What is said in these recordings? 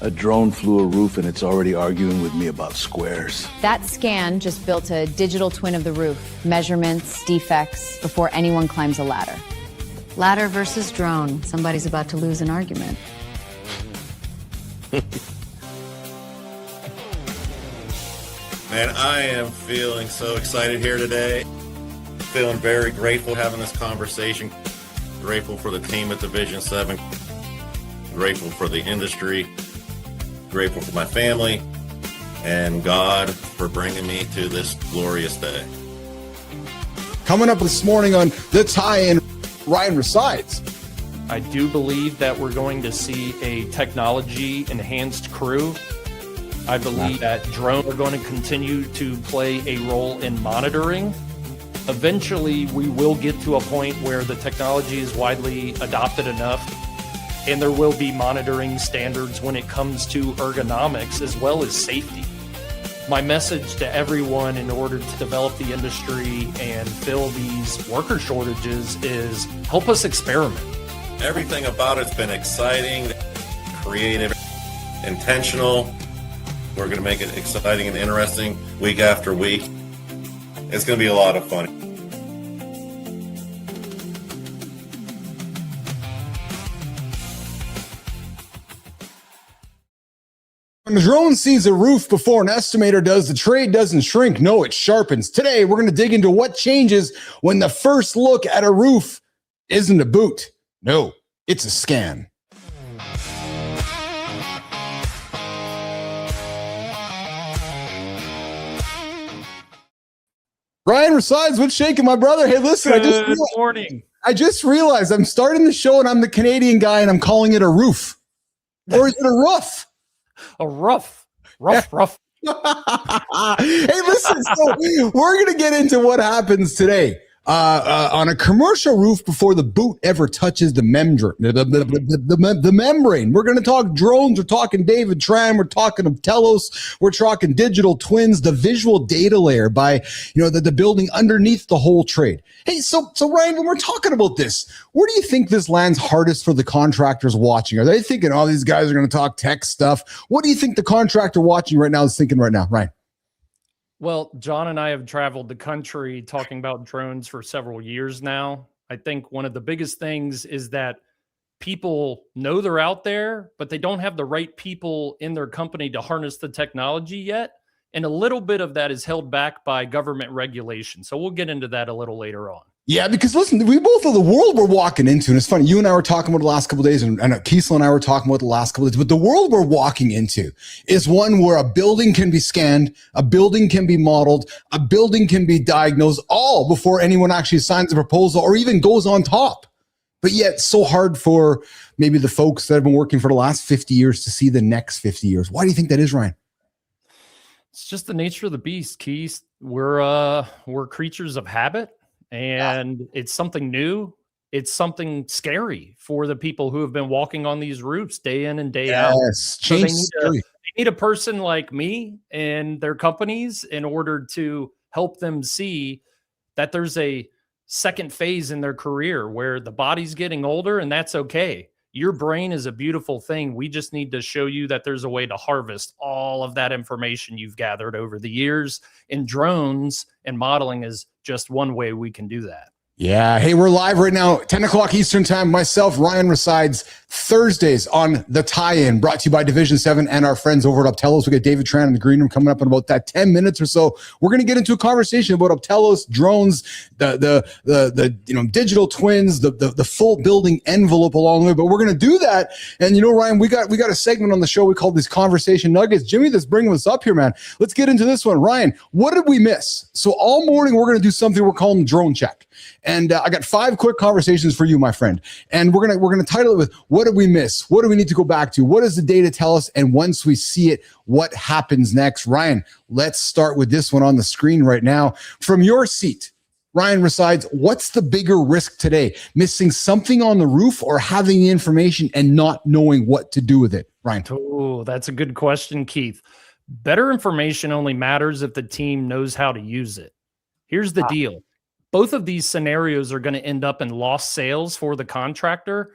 A drone flew a roof and it's already arguing with me about squares. That scan just built a digital twin of the roof. Measurements, defects, before anyone climbs a ladder. Ladder versus drone. Somebody's about to lose an argument. Man, I am feeling so excited here today. Feeling very grateful having this conversation. Grateful for the team at Division 7. Grateful for the industry. Grateful for my family and God for bringing me to this glorious day. Coming up this morning on The Tie-In, Ryan Resides. I do believe that we're going to see a technology-enhanced crew. I believe that drones are going to continue to play a role in monitoring. Eventually, we will get to a point where the technology is widely adopted enough, and there will be monitoring standards when it comes to ergonomics as well as safety. My message to everyone in order to develop the industry and fill these worker shortages is help us experiment. Everything about it's been exciting, creative, intentional. We're going to make it exciting and interesting week after week. It's going to be a lot of fun. When the drone sees a roof before an estimator does, the trade doesn't shrink. No, it sharpens. Today, we're going to dig into what changes when the first look at a roof isn't a boot. No, it's a scan. Ryan Resides, what's shaking, my brother? Hey, listen, Good morning. I just realized I'm starting the show and I'm the Canadian guy and I'm calling it a roof. Or is it a roof? A rough. Hey, listen, so we're going to get into what happens today on a commercial roof before the boot ever touches the membrane. We're going to talk drones. We're talking David Tran. We're talking Optelos. We're talking digital twins, the visual data layer by, the building underneath the whole trade. Hey, so Ryan, when we're talking about this, where do you think this lands hardest for the contractors watching? Are they thinking, oh, these guys are going to talk tech stuff? What do you think the contractor watching right now is thinking right now, Ryan? Well, John and I have traveled the country talking about drones for several years now. I think one of the biggest things is that people know they're out there, but they don't have the right people in their company to harness the technology yet. And a little bit of that is held back by government regulation. So we'll get into that a little later on. Yeah, because listen, we both know the world we're walking into, and it's funny, you and I were talking about the last couple of days, and Kiesel and I were talking about the last couple of days, but the world we're walking into is one where a building can be scanned, a building can be modeled, a building can be diagnosed, all before anyone actually signs a proposal or even goes on top. But yet, so hard for maybe the folks that have been working for the last 50 years to see the next 50 years. Why do you think that is, Ryan? It's just the nature of the beast, Keith. We're creatures of habit. And it's something new. It's something scary for the people who have been walking on these roofs day in and day out. So they need a person like me and their companies in order to help them see that there's a second phase in their career where the body's getting older, and that's okay. Your brain is a beautiful thing. We just need to show you that there's a way to harvest all of that information you've gathered over the years. And drones and modeling is just one way we can do that. Yeah. Hey, we're live right now, 10 o'clock Eastern time. Myself, Ryan Resides, Thursdays on The Tie-In, brought to you by Division 7 and our friends over at Optelos. We got David Tran in the green room coming up in about that 10 minutes or so. We're going to get into a conversation about Optelos, drones, the digital twins, the full building envelope along the way. But we're going to do that. And Ryan, we got a segment on the show we call these conversation nuggets. Jimmy, that's bringing us up here, man. Let's get into this one. Ryan, what did we miss? So all morning we're going to do something we're calling drone check. And I got 5 quick conversations for you, my friend. And we're gonna title it with, what did we miss? What do we need to go back to? What does the data tell us? And once we see it, what happens next? Ryan, let's start with this one on the screen right now. From your seat, Ryan Resides, what's the bigger risk today? Missing something on the roof or having the information and not knowing what to do with it? Ryan. Oh, that's a good question, Keith. Better information only matters if the team knows how to use it. Here's the deal. Both of these scenarios are going to end up in lost sales for the contractor.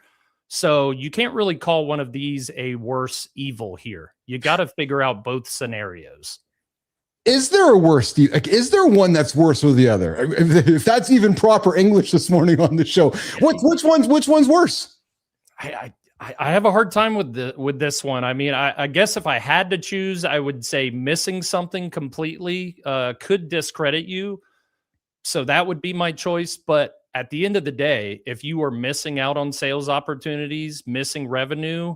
So you can't really call one of these a worse evil here. You got to figure out both scenarios. Is there a worse? Like, is there one that's worse than the other? If that's even proper English this morning on the show, which one's worse? I have a hard time with this one. I mean, I guess if I had to choose, I would say missing something completely could discredit you. So that would be my choice. But at the end of the day, if you are missing out on sales opportunities, missing revenue,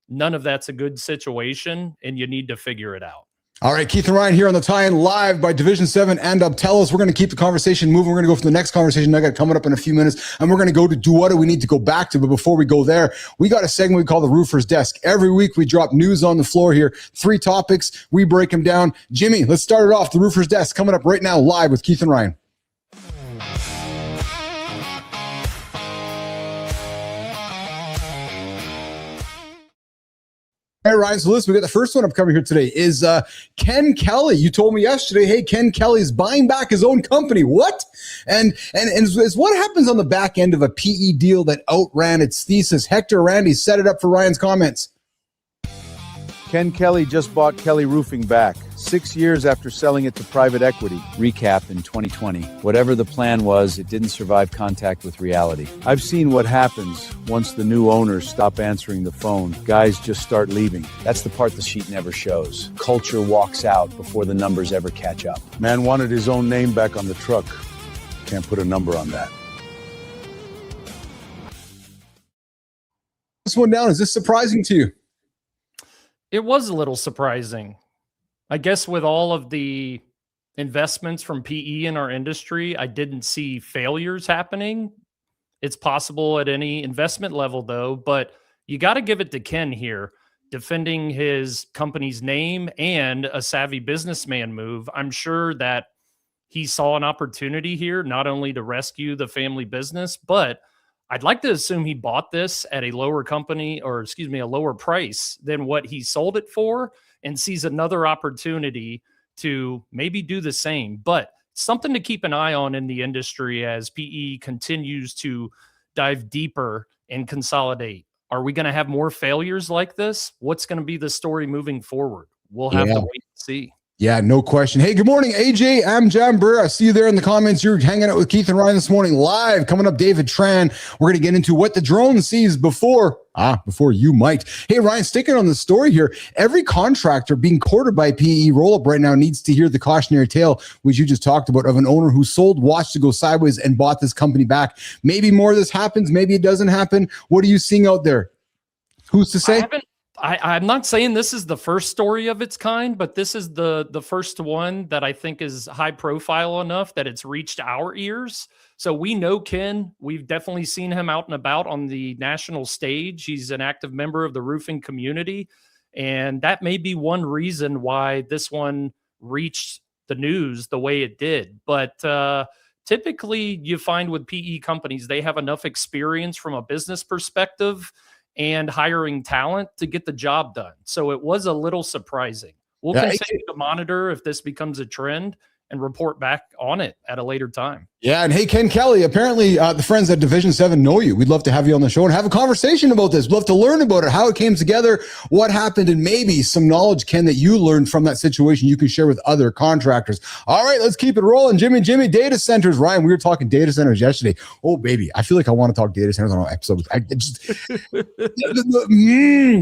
none of that's a good situation, and you need to figure it out. All right, Keith and Ryan here on the Tie-In live by Division 7 and Optelos. We're going to keep the conversation moving. We're going to go for the next conversation I got coming up in a few minutes, and we're going to go to what do we need to go back to. But before we go there, we got a segment we call the Roofer's Desk. Every week we drop news on the floor here, 3 topics. We break them down. Jimmy, let's start it off. The Roofer's Desk coming up right now live with Keith and Ryan. All right, Ryan, so listen, we got the first one up coming here today is Ken Kelly. You told me yesterday, hey, Ken Kelly's buying back his own company. What? And is what happens on the back end of a PE deal that outran its thesis? Hector Randy set it up for Ryan's comments. Ken Kelly just bought Kelly Roofing back, 6 years after selling it to private equity. Recap in 2020. Whatever the plan was, it didn't survive contact with reality. I've seen what happens once the new owners stop answering the phone. Guys just start leaving. That's the part the sheet never shows. Culture walks out before the numbers ever catch up. Man wanted his own name back on the truck. Can't put a number on that. This one down, is this surprising to you? It was a little surprising. I guess with all of the investments from PE in our industry, I didn't see failures happening. It's possible at any investment level, though, but you got to give it to Ken here, defending his company's name and a savvy businessman move. I'm sure that he saw an opportunity here, not only to rescue the family business, but I'd like to assume he bought this at a lower a lower price than what he sold it for, and sees another opportunity to maybe do the same. But something to keep an eye on in the industry as PE continues to dive deeper and consolidate. Are we going to have more failures like this? What's going to be the story moving forward? We'll have to wait and see. Yeah, no question. Hey, good morning, AJ. I'm John Burr. I see you there in the comments. You're hanging out with Keith and Ryan this morning live. Coming up, David Tran. We're going to get into what the drone sees before you might. Hey, Ryan, sticking on the story here. Every contractor being courted by PE roll-up right now needs to hear the cautionary tale, which you just talked about, of an owner who sold, watched to go sideways, and bought this company back. Maybe more of this happens. Maybe it doesn't happen. What are you seeing out there? Who's to say? I'm not saying this is the first story of its kind, but this is the first one that I think is high profile enough that it's reached our ears. So we know Ken. We've definitely seen him out and about on the national stage. He's an active member of the roofing community. And that may be one reason why this one reached the news the way it did. But typically you find with PE companies, they have enough experience from a business perspective and hiring talent to get the job done. So it was a little surprising. We'll continue to monitor if this becomes a trend and report back on it at a later time. Yeah, and hey, Ken Kelly, apparently the friends at Division 7 know you. We'd love to have you on the show and have a conversation about this. We'd love to learn about it, how it came together, what happened, and maybe some knowledge, Ken, that you learned from that situation you can share with other contractors. All right, let's keep it rolling. Jimmy, data centers. Ryan, we were talking data centers yesterday. Oh, baby, I feel like I want to talk data centers on our episode.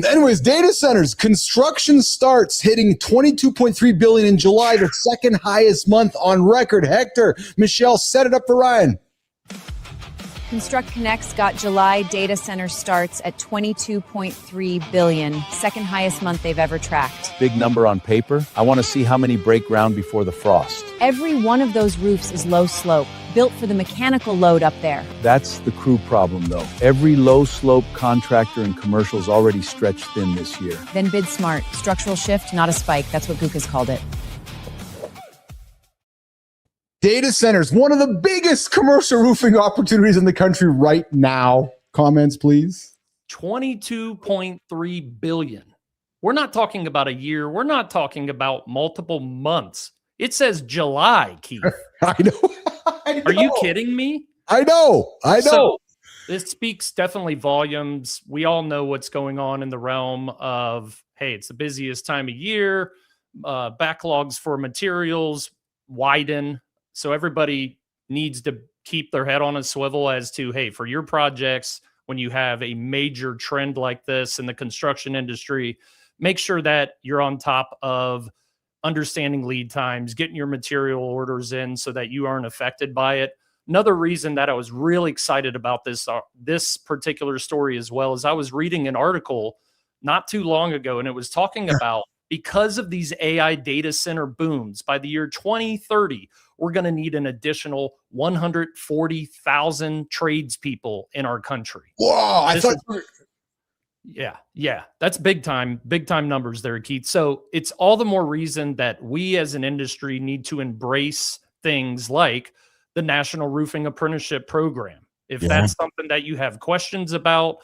Anyways, data centers. Construction starts hitting $22.3 billion in July, the second highest month on record. Hector, Michelle, set it up for Ryan. Construct Connect's got July data center starts at $22.3 billion, second highest month they've ever tracked. Big number on paper. I want to see how many break ground before the frost. Every one of those roofs is low slope, built for the mechanical load up there. That's the crew problem, though. Every low slope contractor in commercial's already stretched thin this year. Then bid smart. Structural shift, not a spike. That's what Guka's called it. Data centers, one of the biggest commercial roofing opportunities in the country right now. Comments, please. $22.3 billion. We're not talking about a year. We're not talking about multiple months. It says July, Keith. I know. Are you kidding me? I know. So This speaks definitely volumes. We all know what's going on in the realm of, hey, it's the busiest time of year. Backlogs for materials widen. So everybody needs to keep their head on a swivel as to, hey, for your projects, when you have a major trend like this in the construction industry, make sure that you're on top of understanding lead times, getting your material orders in so that you aren't affected by it. Another reason that I was really excited about this particular story as well is I was reading an article not too long ago, and it was talking about because of these AI data center booms, by the year 2030, we're going to need an additional 140,000 tradespeople in our country. Wow. Yeah. That's big time numbers there, Keith. So it's all the more reason that we as an industry need to embrace things like the National Roofing Apprenticeship Program. If that's something that you have questions about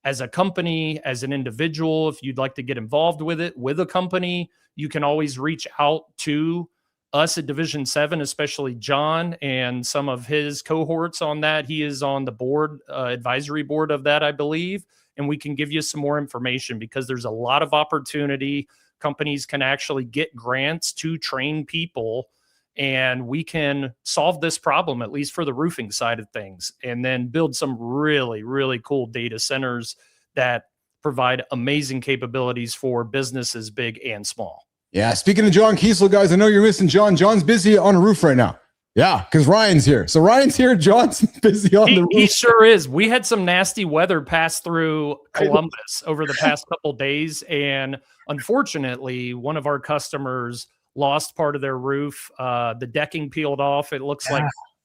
as a company, as an individual, if you'd like to get involved with it, with a company, you can always reach out to us at Division 7, especially John and some of his cohorts on that. He is on the board, advisory board of that, I believe, and we can give you some more information because there's a lot of opportunity. Companies can actually get grants to train people, and we can solve this problem, at least for the roofing side of things, and then build some really, really cool data centers that provide amazing capabilities for businesses big and small. Yeah, speaking of John Kiesel, guys, I know you're missing John. John's busy on a roof right now. Yeah, because Ryan's here. So Ryan's here. John's busy on the roof. He sure is. We had some nasty weather pass through Columbus over the past couple days, and unfortunately, one of our customers lost part of their roof. The decking peeled off. It looks like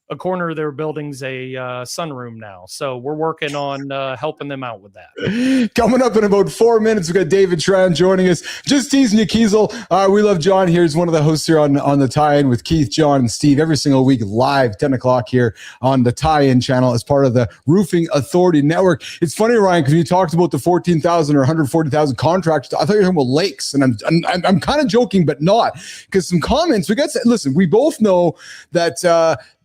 a corner of their building's a sunroom now. So we're working on helping them out with that. Coming up in about 4 minutes, we've got David Tran joining us. Just teasing you, Kiesel. We love John here. He's one of the hosts here on the tie-in with Keith, John, and Steve every single week live, 10 o'clock here on the tie-in channel as part of the Roofing Authority Network. It's funny, Ryan, because you talked about the 14,000 or 140,000 contracts. I thought you were talking about lakes, and I'm kind of joking, but not, because some comments, listen, we both know that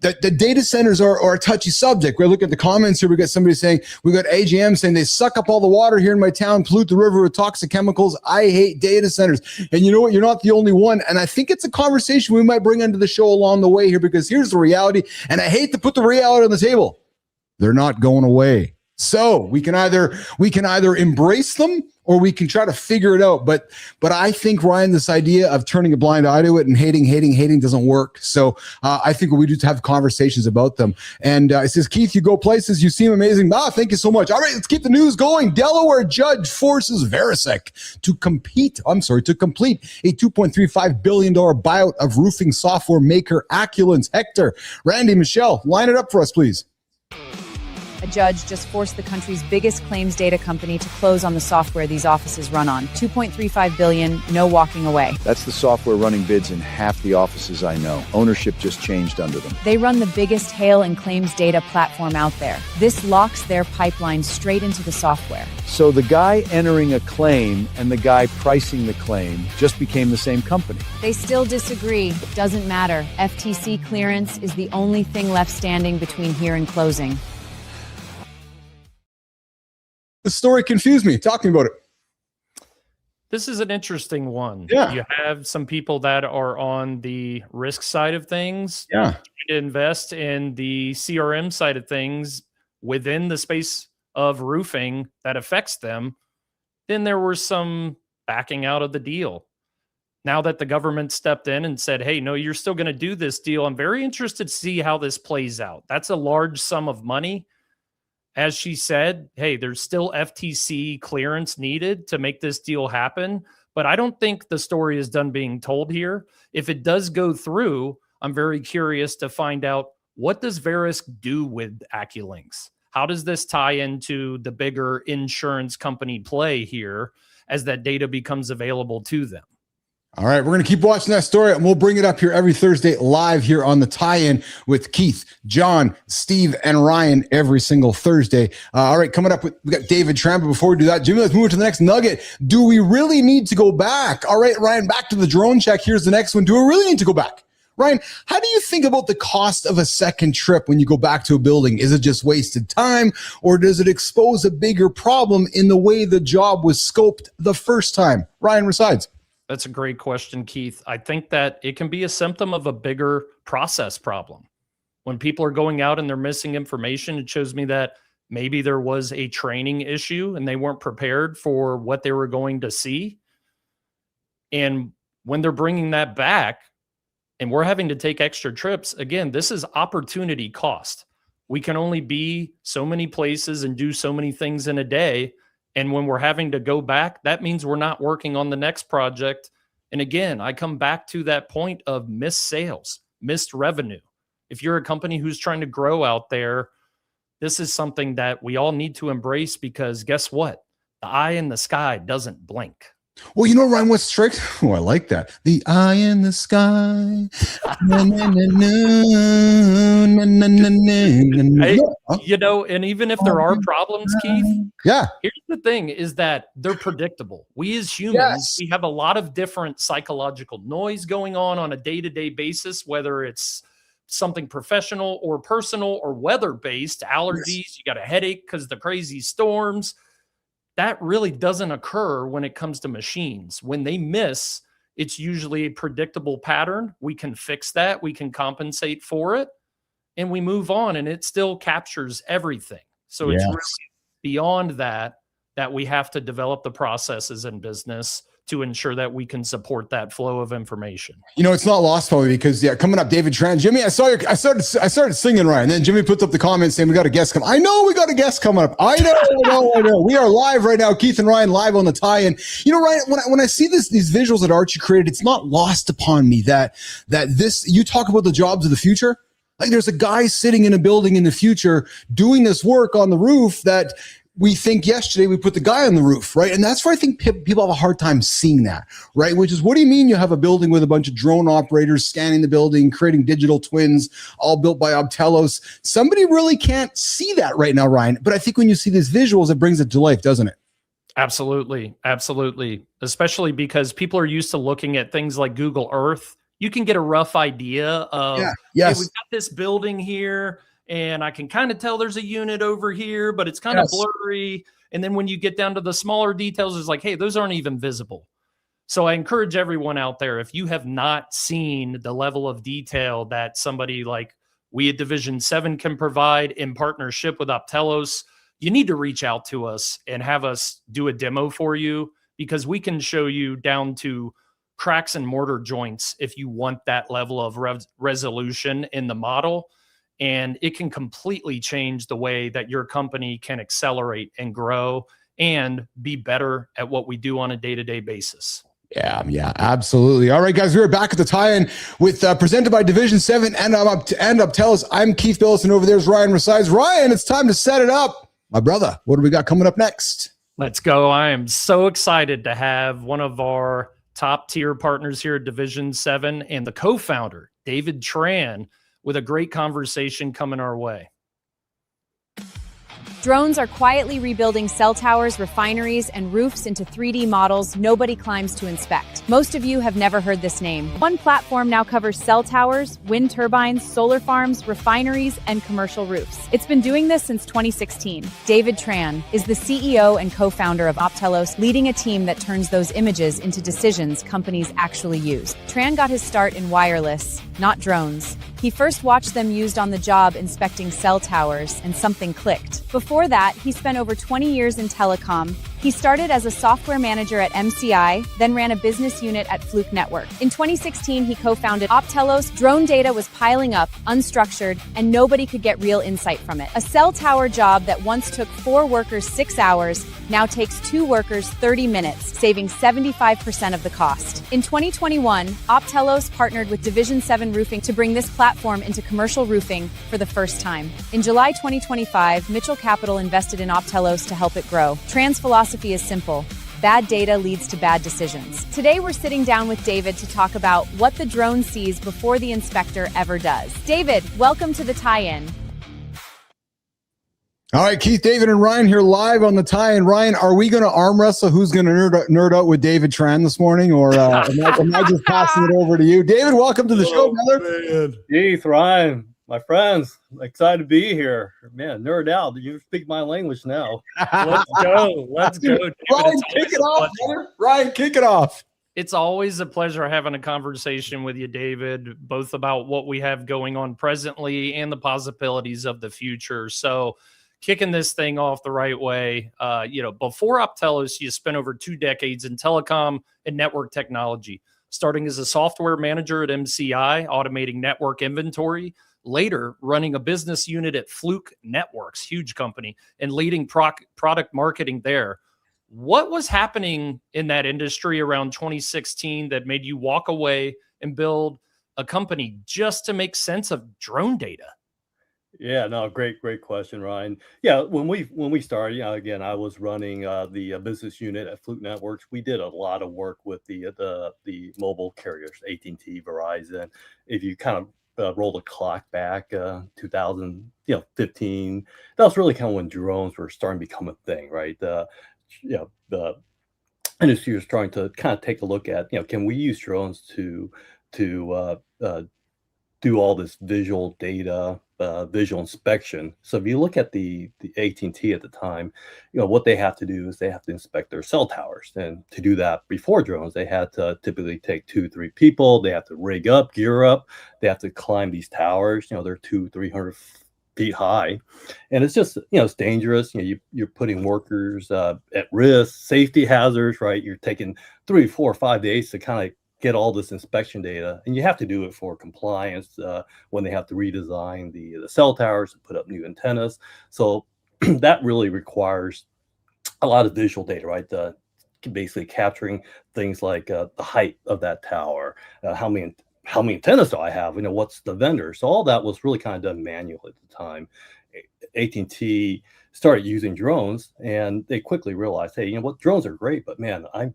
the data centers are a touchy subject. We're looking at the comments here. We got somebody saying, we got AGM saying they suck up all the water here in my town, pollute the river with toxic chemicals. I hate data centers. And you know what? You're not the only one. And I think it's a conversation we might bring into the show along the way here, because here's the reality. And I hate to put the reality on the table. They're not going away. So we can either embrace them or we can try to figure it out. But I think, Ryan, this idea of turning a blind eye to it and hating doesn't work. So I think we do have conversations about them. And it says, Keith, you go places, you seem amazing. Thank you so much. All right, let's keep the news going. Delaware judge forces Verisec to complete a $2.35 billion buyout of roofing software maker Acculence. Hector, Randy, Michelle, line it up for us, please. A judge just forced the country's biggest claims data company to close on the software these offices run on. $2.35 billion, no walking away. That's the software running bids in half the offices I know. Ownership just changed under them. They run the biggest hail and claims data platform out there. This locks their pipeline straight into the software. So the guy entering a claim and the guy pricing the claim just became the same company. They still disagree. Doesn't matter. FTC clearance is the only thing left standing between here and closing. The story confused me. Talk to me about it. This is an interesting one. Yeah. You have some people that are on the risk side of things. Yeah. To invest in the CRM side of things within the space of roofing that affects them. Then there was some backing out of the deal. Now that the government stepped in and said, hey, no, you're still going to do this deal, I'm very interested to see how this plays out. That's a large sum of money. As she said, hey, there's still FTC clearance needed to make this deal happen. But I don't think the story is done being told here. If it does go through, I'm very curious to find out, what does Verisk do with AccuLinks? How does this tie into the bigger insurance company play here as that data becomes available to them? All right, we're going to keep watching that story, and we'll bring it up here every Thursday live here on the tie-in with Keith, John, Steve, and Ryan every single Thursday. All right, coming up, we got David Tran. But before we do that, Jimmy, let's move to the next nugget. Do we really need to go back? All right, Ryan, back to the drone check. Here's the next one. Do we really need to go back? Ryan, how do you think about the cost of a second trip when you go back to a building? Is it just wasted time, or does it expose a bigger problem in the way the job was scoped the first time? Ryan Resides. That's a great question, Keith. I think that it can be a symptom of a bigger process problem. When people are going out and they're missing information, it shows me that maybe there was a training issue and they weren't prepared for what they were going to see. And when they're bringing that back, and we're having to take extra trips, again, this is opportunity cost. We can only be so many places and do so many things in a day. And when we're having to go back, that means we're not working on the next project. And again, I come back to that point of missed sales, missed revenue. If you're a company who's trying to grow out there, this is something that we all need to embrace, because guess what? The eye in the sky doesn't blink. Well, you know, Ryan, what's strict? Oh, I like that. The eye in the sky. Na, na, na, na, na, na, na, na. Hey, you know, and even if there are problems, Keith, yeah, here's the thing is that they're predictable. We as humans, we have a lot of different psychological noise going on a day-to-day basis, whether it's something professional or personal or weather-based, allergies, you got a headache because the crazy storms. That really doesn't occur when it comes to machines. When they miss, it's usually a predictable pattern. We can fix that. We can compensate for it, and we move on, and it still captures everything. So it's really beyond that we have to develop the processes in business to ensure that we can support that flow of information. You know, it's not lost probably because coming up, David Tran. Jimmy, I started singing, Ryan. Then Jimmy puts up the comments saying we got a guest coming. I know we got a guest coming up. I know. We are live right now. Keith and Ryan live on the tie-in. You know, Ryan, when I see these visuals that Archie created, it's not lost upon me that this, you talk about the jobs of the future. Like there's a guy sitting in a building in the future doing this work on the roof that we think yesterday we put the guy on the roof, right? And that's where I think people have a hard time seeing that, right? Which is, what do you mean you have a building with a bunch of drone operators scanning the building, creating digital twins, all built by Optelos? Somebody really can't see that right now, Ryan. But I think when you see these visuals, it brings it to life, doesn't it? Absolutely. Absolutely. Especially because people are used to looking at things like Google Earth. You can get a rough idea of, hey, we've got this building here, and I can kind of tell there's a unit over here, but it's kind of blurry. And then when you get down to the smaller details, it's like, hey, those aren't even visible. So I encourage everyone out there, if you have not seen the level of detail that somebody like we at Division 7 can provide in partnership with Optelos, you need to reach out to us and have us do a demo for you, because we can show you down to cracks and mortar joints if you want that level of resolution in the model. And it can completely change the way that your company can accelerate and grow and be better at what we do on a day-to-day basis. Yeah, absolutely. All right, guys, we're back at the tie-in with presented by Division 7 and Optelos. I'm Keith Bilous, and over there's Ryan Resides. Ryan, it's time to set it up. My brother, what do we got coming up next? Let's go. I am so excited to have one of our top-tier partners here at Division 7 and the co-founder, David Tran, with a great conversation coming our way. Drones are quietly rebuilding cell towers, refineries, and roofs into 3D models nobody climbs to inspect. Most of you have never heard this name. One platform now covers cell towers, wind turbines, solar farms, refineries, and commercial roofs. It's been doing this since 2016. David Tran is the CEO and co-founder of Optelos, leading a team that turns those images into decisions companies actually use. Tran got his start in wireless, not drones. He first watched them used on the job inspecting cell towers, and something clicked. Before that, he spent over 20 years in telecom. He started as a software manager at MCI, then ran a business unit at Fluke Network. In 2016, he co-founded Optelos. Drone data was piling up, unstructured, and nobody could get real insight from it. A cell tower job that once took 4 workers 6 hours now takes 2 workers 30 minutes, saving 75% of the cost. In 2021, Optelos partnered with Division 7 Roofing to bring this platform into commercial roofing for the first time. In July 2025, Mitchell Capital invested in Optelos to help it grow. Tran's philosophy is simple. Bad data leads to bad decisions. Today, we're sitting down with David to talk about what the drone sees before the inspector ever does. David, welcome to the tie-in. All right, Keith, David, and Ryan here live on the tie. And Ryan, are we going to arm wrestle? Who's going to nerd out with David Tran this morning, or am I just passing it over to you? David, welcome to the show, brother. Keith, Ryan, my friends, excited to be here. Man, nerd out. You speak my language now. Let's go. Let's go. David, Ryan, kick it off, brother. Ryan, kick it off. It's always a pleasure having a conversation with you, David, both about what we have going on presently and the possibilities of the future. So kicking this thing off the right way, before Optelos, you spent over 2 decades in telecom and network technology, starting as a software manager at MCI, automating network inventory, later running a business unit at Fluke Networks, huge company, and leading product marketing there. What was happening in that industry around 2016 that made you walk away and build a company just to make sense of drone data? Yeah, no, great question, Ryan. Yeah, when we started, again, I was running the business unit at Fluke Networks. We did a lot of work with the mobile carriers, AT&T, Verizon. If you kind of roll the clock back, 2015, that was really kind of when drones were starting to become a thing, right? The industry was trying to kind of take a look at, can we use drones to do all this visual data, visual inspection. So if you look at the AT&T at the time, what they have to do is they have to inspect their cell towers. And to do that before drones, they had to typically take 2-3 people. They have to rig up, gear up. They have to climb these towers. They're 200-300 feet high. And it's just, it's dangerous. You're putting workers at risk, safety hazards, right? You're taking 3, 4, 5 days to kind of get all this inspection data, and you have to do it for compliance when they have to redesign the cell towers and put up new antennas. So that really requires a lot of visual data, right? Basically capturing things like the height of that tower, how many antennas do I have? What's the vendor? So all that was really kind of done manually at the time. AT&T started using drones, and they quickly realized, hey, drones are great, but man, I'm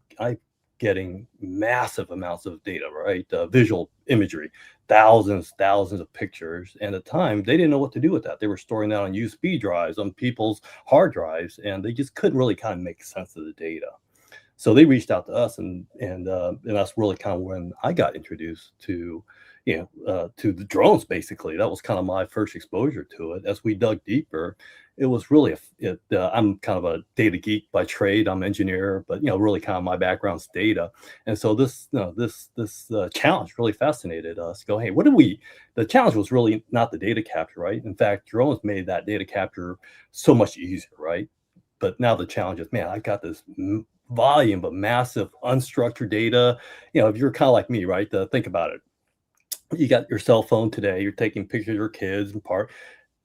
getting massive amounts of data, right? Visual imagery, thousands of pictures. And at the time, they didn't know what to do with that. They were storing that on USB drives, on people's hard drives, and they just couldn't really kind of make sense of the data. So they reached out to us, and that's really kind of when I got introduced to the drones. Basically, that was kind of my first exposure to it. As we dug deeper, it was really I'm kind of a data geek by trade. I'm an engineer, but really kind of my background's data. And so this challenge really fascinated us. Go, hey, the challenge was really not the data capture, right? In fact, drones made that data capture so much easier, right? But now the challenge is, man, I got this volume of massive unstructured data. If you're kind of like me, right? Think about it. You got your cell phone today, you're taking pictures of your kids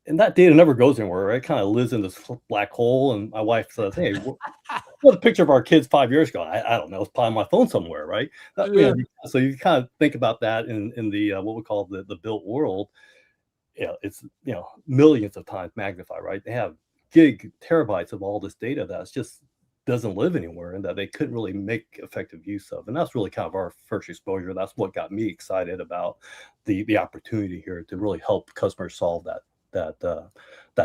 and that data never goes anywhere, right? It kind of lives in this black hole. And my wife says, hey, what's a picture of our kids 5 years ago? I don't know. It's probably on my phone somewhere, right? Yeah. So you kind of think about that in the what we call the built world. It's millions of times magnified, right? They have terabytes of all this data that's just doesn't live anywhere, and that they couldn't really make effective use of. And that's really kind of our first exposure. That's what got me excited about the opportunity here to really help customers solve that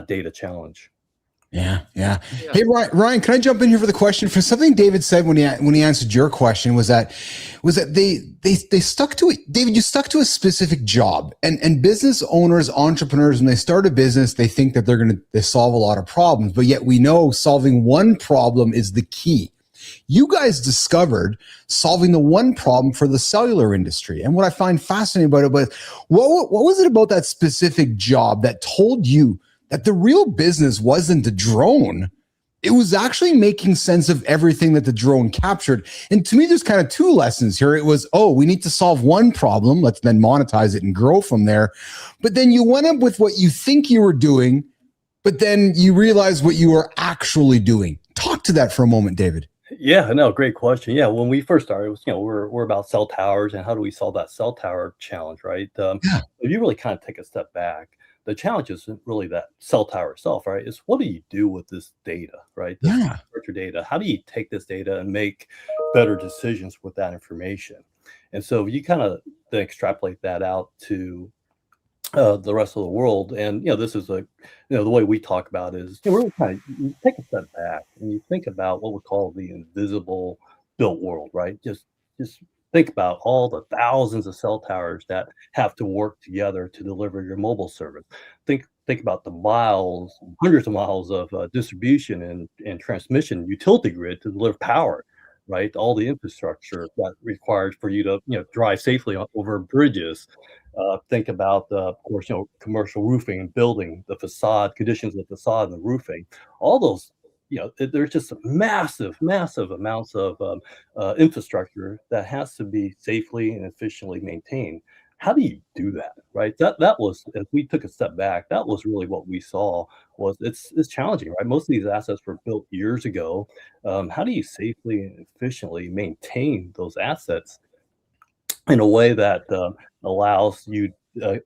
data challenge. Yeah. Hey, Ryan, can I jump in here for the question? For something David said when he answered your question was that they stuck to it. David, you stuck to a specific job, and business owners, entrepreneurs, when they start a business, they think that they solve a lot of problems, but yet we know solving one problem is the key. You guys discovered solving the one problem for the cellular industry. And what I find fascinating about it was, what was it about that specific job that told you that the real business wasn't the drone? It was actually making sense of everything that the drone captured. And to me, there's kind of 2 lessons here. It was, we need to solve one problem. Let's then monetize it and grow from there. But then you went up with what you think you were doing, but then you realize what you were actually doing. Talk to that for a moment, David. Yeah, no, great question. Yeah, when we first started, it was, we're about cell towers and how do we solve that cell tower challenge, right? If you really kind of take a step back, the challenge isn't really that cell tower itself, right? It's what do you do with this data, right? This structured data. How do you take this data and make better decisions with that information? And so you kind of then extrapolate that out to the rest of the world. And this is the way we talk about it is we're kind of, you take a step back and you think about what we call the invisible built world, right? Just think about all the thousands of cell towers that have to work together to deliver your mobile service. Think about the miles, hundreds of miles of distribution and transmission utility grid to deliver power, right? All the infrastructure that requires for you to drive safely over bridges. Think about, of course, commercial roofing and building, the facade, conditions of the facade and the roofing. All those, there's just massive amounts of infrastructure that has to be safely and efficiently maintained. How do you do that, right? That was, if we took a step back, that was really what we saw was it's challenging, right? Most of these assets were built years ago. How do you safely and efficiently maintain those assets in a way that allows you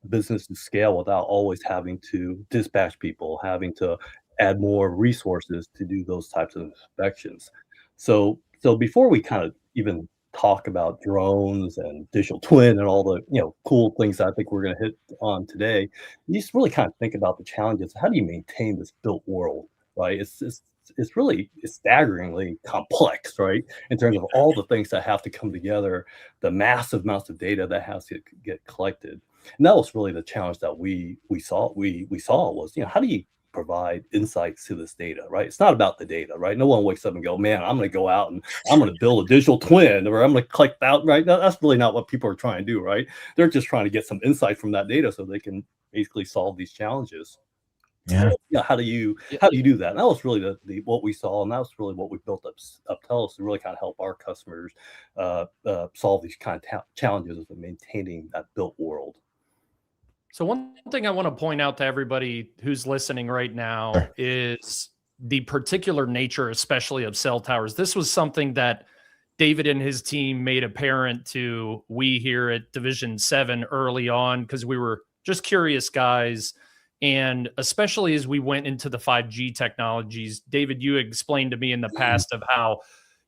business to scale without always having to dispatch people, having to add more resources to do those types of inspections? So before we kind of even talk about drones and digital twin and all the cool things that I think we're going to hit on today, you just really kind of think about the challenges. How do you maintain this built world, right? It's really staggeringly complex, right? In terms of all the things that have to come together, the massive amounts of data that has to get collected. And that was really the challenge that we saw was, how do you provide insights to this data, right? It's not about the data, right? No one wakes up and go, man, I'm going to go out and I'm going to build a digital twin, or I'm going to collect out, right? That's really not what people are trying to do, right? They're just trying to get some insight from that data so they can basically solve these challenges. Yeah. So, how do you do that? And that was really the what we saw, and that was really what we built up Optelos to really kind of help our customers solve these kind of challenges of maintaining that built world. So one thing I want to point out to everybody who's listening right now is the particular nature, especially of cell towers. This was something that David and his team made apparent to we here at Division 7 early on, because we were just curious guys. And especially as we went into the 5G technologies, David, you explained to me in the past of how,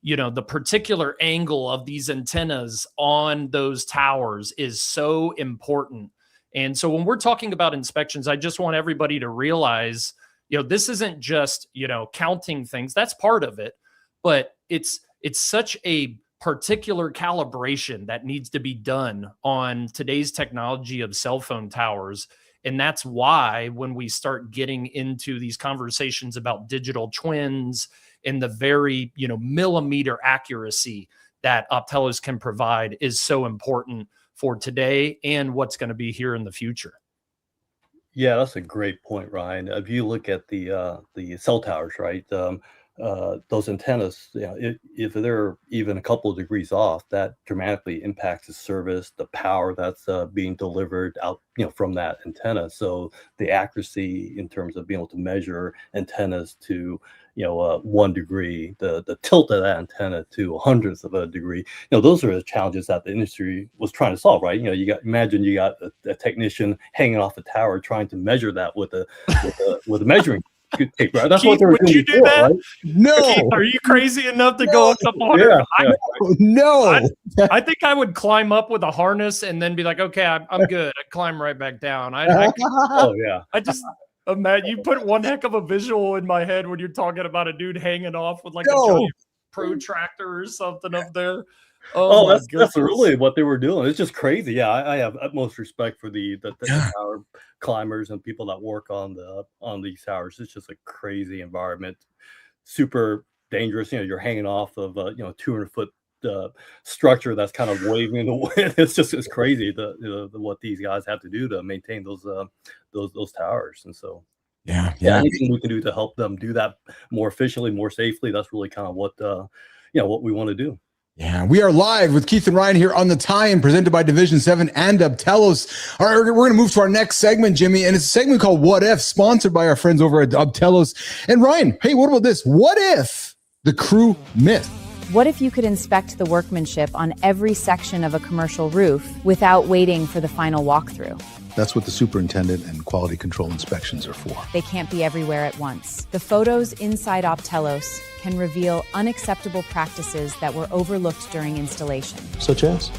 the particular angle of these antennas on those towers is so important. And so when we're talking about inspections, I just want everybody to realize, this isn't just, counting things. That's part of it, but it's such a particular calibration that needs to be done on today's technology of cell phone towers. And that's why when we start getting into these conversations about digital twins and the very, millimeter accuracy that Optelos can provide is so important for today and what's going to be here in the future. Yeah, that's a great point, Ryan. If you look at the cell towers, right, those antennas, if they're even a couple of degrees off, that dramatically impacts the service, the power that's being delivered out, from that antenna. So the accuracy in terms of being able to measure antennas to 1 degree, the tilt of that antenna to 100th of a degree, those are the challenges that the industry was trying to solve, right? Imagine you got a technician hanging off a tower trying to measure that with a measuring tape, right? That's Keith, what they were would doing you do before, that? right? No. Keith, are you crazy enough to go up to 100? No. I think I would climb up with a harness and then be like, okay, I'm good. I'd climb right back down. Oh yeah. I just imagine you put one heck of a visual in my head when you're talking about a dude hanging off with like a giant protractor or something up there. Oh that's really what they were doing. It's just crazy. Yeah, I have utmost respect for the tower climbers and people that work on these towers. It's just a crazy environment, super dangerous. You're hanging off of 200-foot structure that's kind of waving in the wind. It's crazy what these guys have to do to maintain those towers. And so anything we can do to help them do that more efficiently, more safely, that's really kind of what we want to do. Yeah, we are live with Keith and Ryan here on the Tie-In, presented by Division 7 and Optelos. All right, we're going to move to our next segment, Jimmy, and it's a segment called What If, sponsored by our friends over at Optelos. And Ryan, hey, what about this? What if the crew myth? What if you could inspect the workmanship on every section of a commercial roof without waiting for the final walkthrough? That's what the superintendent and quality control inspections are for. They can't be everywhere at once. The photos inside Optelos can reveal unacceptable practices that were overlooked during installation. Such as?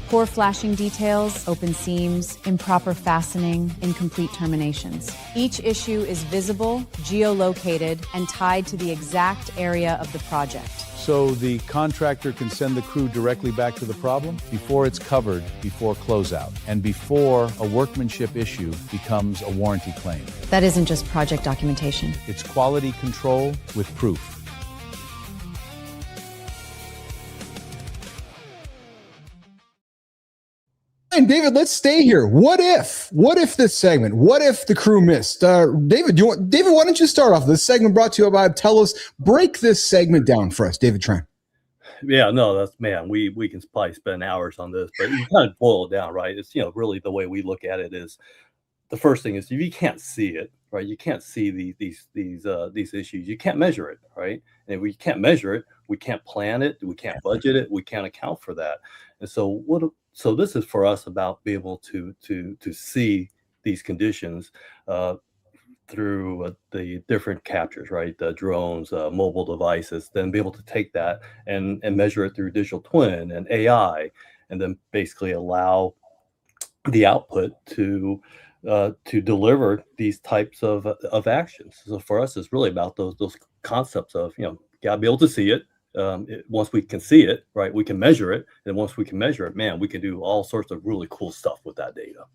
Poor flashing details, open seams, improper fastening, incomplete terminations. Each issue is visible, geolocated, and tied to the exact area of the project. So the contractor can send the crew directly back to the problem before it's covered, before closeout, and before a workmanship issue becomes a warranty claim. That isn't just project documentation. It's quality control with proof. And David, let's stay here. What if this segment? What if the crew missed? David, why don't you start off? This segment brought to you by Optelos. Break this segment down for us, David Tran. Yeah, no, that's, man, we can probably spend hours on this, but you kind of boil it down, right? It's, really the way we look at it is, the first thing is, if you can't see it, right? You can't see these issues. You can't measure it, right? And if we can't measure it, we can't plan it, we can't budget it, we can't account for that. And so this is for us about being able to see these conditions through the different captures, right? The drones, mobile devices, then be able to take that and measure it through digital twin and AI, and then basically allow the output to deliver these types of actions. So for us, it's really about those concepts of, gotta be able to see it. Once we can see it, right, we can measure it. And once we can measure it, man, we can do all sorts of really cool stuff with that data.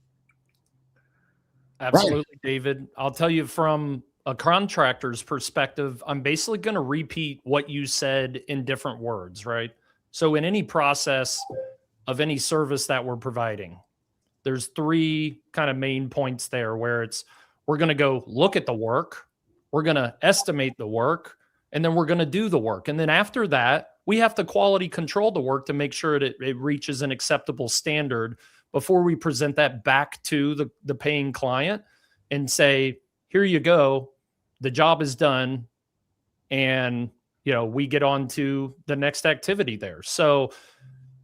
Absolutely, right. David. I'll tell you from a contractor's perspective, I'm basically going to repeat what you said in different words, right? So in any process of any service that we're providing, there's three kind of main points there where we're going to go look at the work, we're going to estimate the work, and then we're going to do the work. And then after that, we have to quality control the work to make sure that it reaches an acceptable standard before we present that back to the paying client and say, here you go, the job is done. And, we get on to the next activity there. So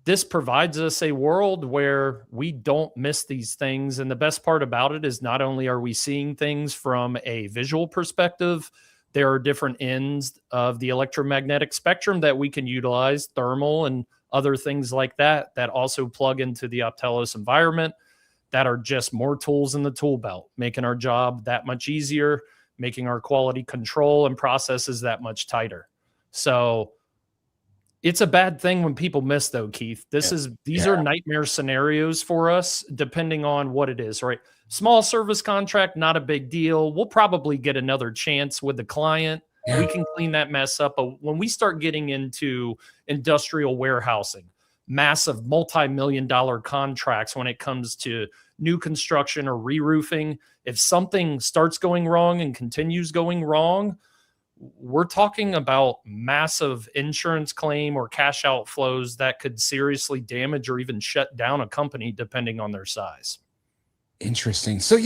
this provides us a world where we don't miss these things. And the best part about it is not only are we seeing things from a visual perspective, there are different ends of the electromagnetic spectrum that we can utilize, thermal and other things like that also plug into the Optelos environment, that are just more tools in the tool belt, making our job that much easier, making our quality control and processes that much tighter. So it's a bad thing when people miss, though, Keith. These are nightmare scenarios for us, depending on what it is, right? Small service contract, not a big deal. We'll probably get another chance with the client. We can clean that mess up. But when we start getting into industrial warehousing, massive multi-million-dollar contracts when it comes to new construction or re-roofing, if something starts going wrong and continues going wrong, we're talking about massive insurance claim or cash outflows that could seriously damage or even shut down a company depending on their size. Interesting. So,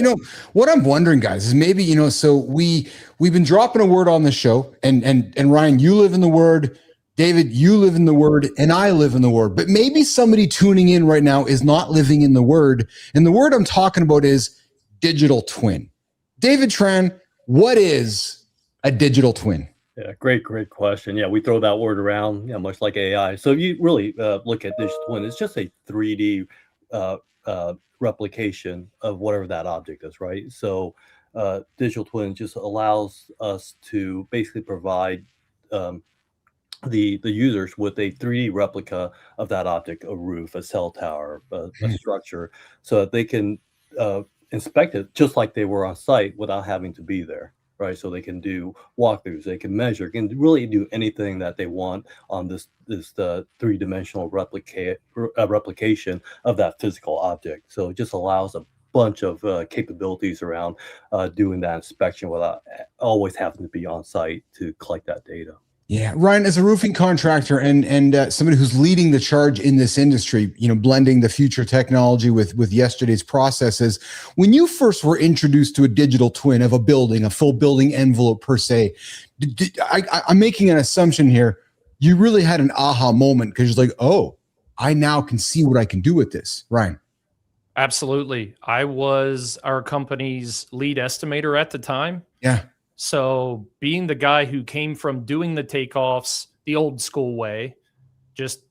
what I'm wondering, guys, is maybe, so we've been dropping a word on the show, and Ryan, you live in the word, David, you live in the word, and I live in the word, but maybe somebody tuning in right now is not living in the word. And the word I'm talking about is digital twin. David Tran, what is a digital twin? Yeah, great question. Yeah, we throw that word around, much like AI. So if you really look at digital twin, it's just a 3D replication of whatever that object is, right? So digital twin just allows us to basically provide the users with a 3D replica of that object, a roof, a cell tower, a structure, so that they can inspect it just like they were on site without having to be there, right? So they can do walkthroughs, they can measure, can really do anything that they want on this three-dimensional replication of that physical object. So it just allows a bunch of capabilities around doing that inspection without always having to be on site to collect that data. Yeah, Ryan, as a roofing contractor and somebody who's leading the charge in this industry, blending the future technology with yesterday's processes, when you first were introduced to a digital twin of a building, a full building envelope per se, I'm making an assumption here, you really had an aha moment because you're like, oh, I now can see what I can do with this, Ryan. Absolutely. I was our company's lead estimator at the time. Yeah. So being the guy who came from doing the takeoffs the old school way, just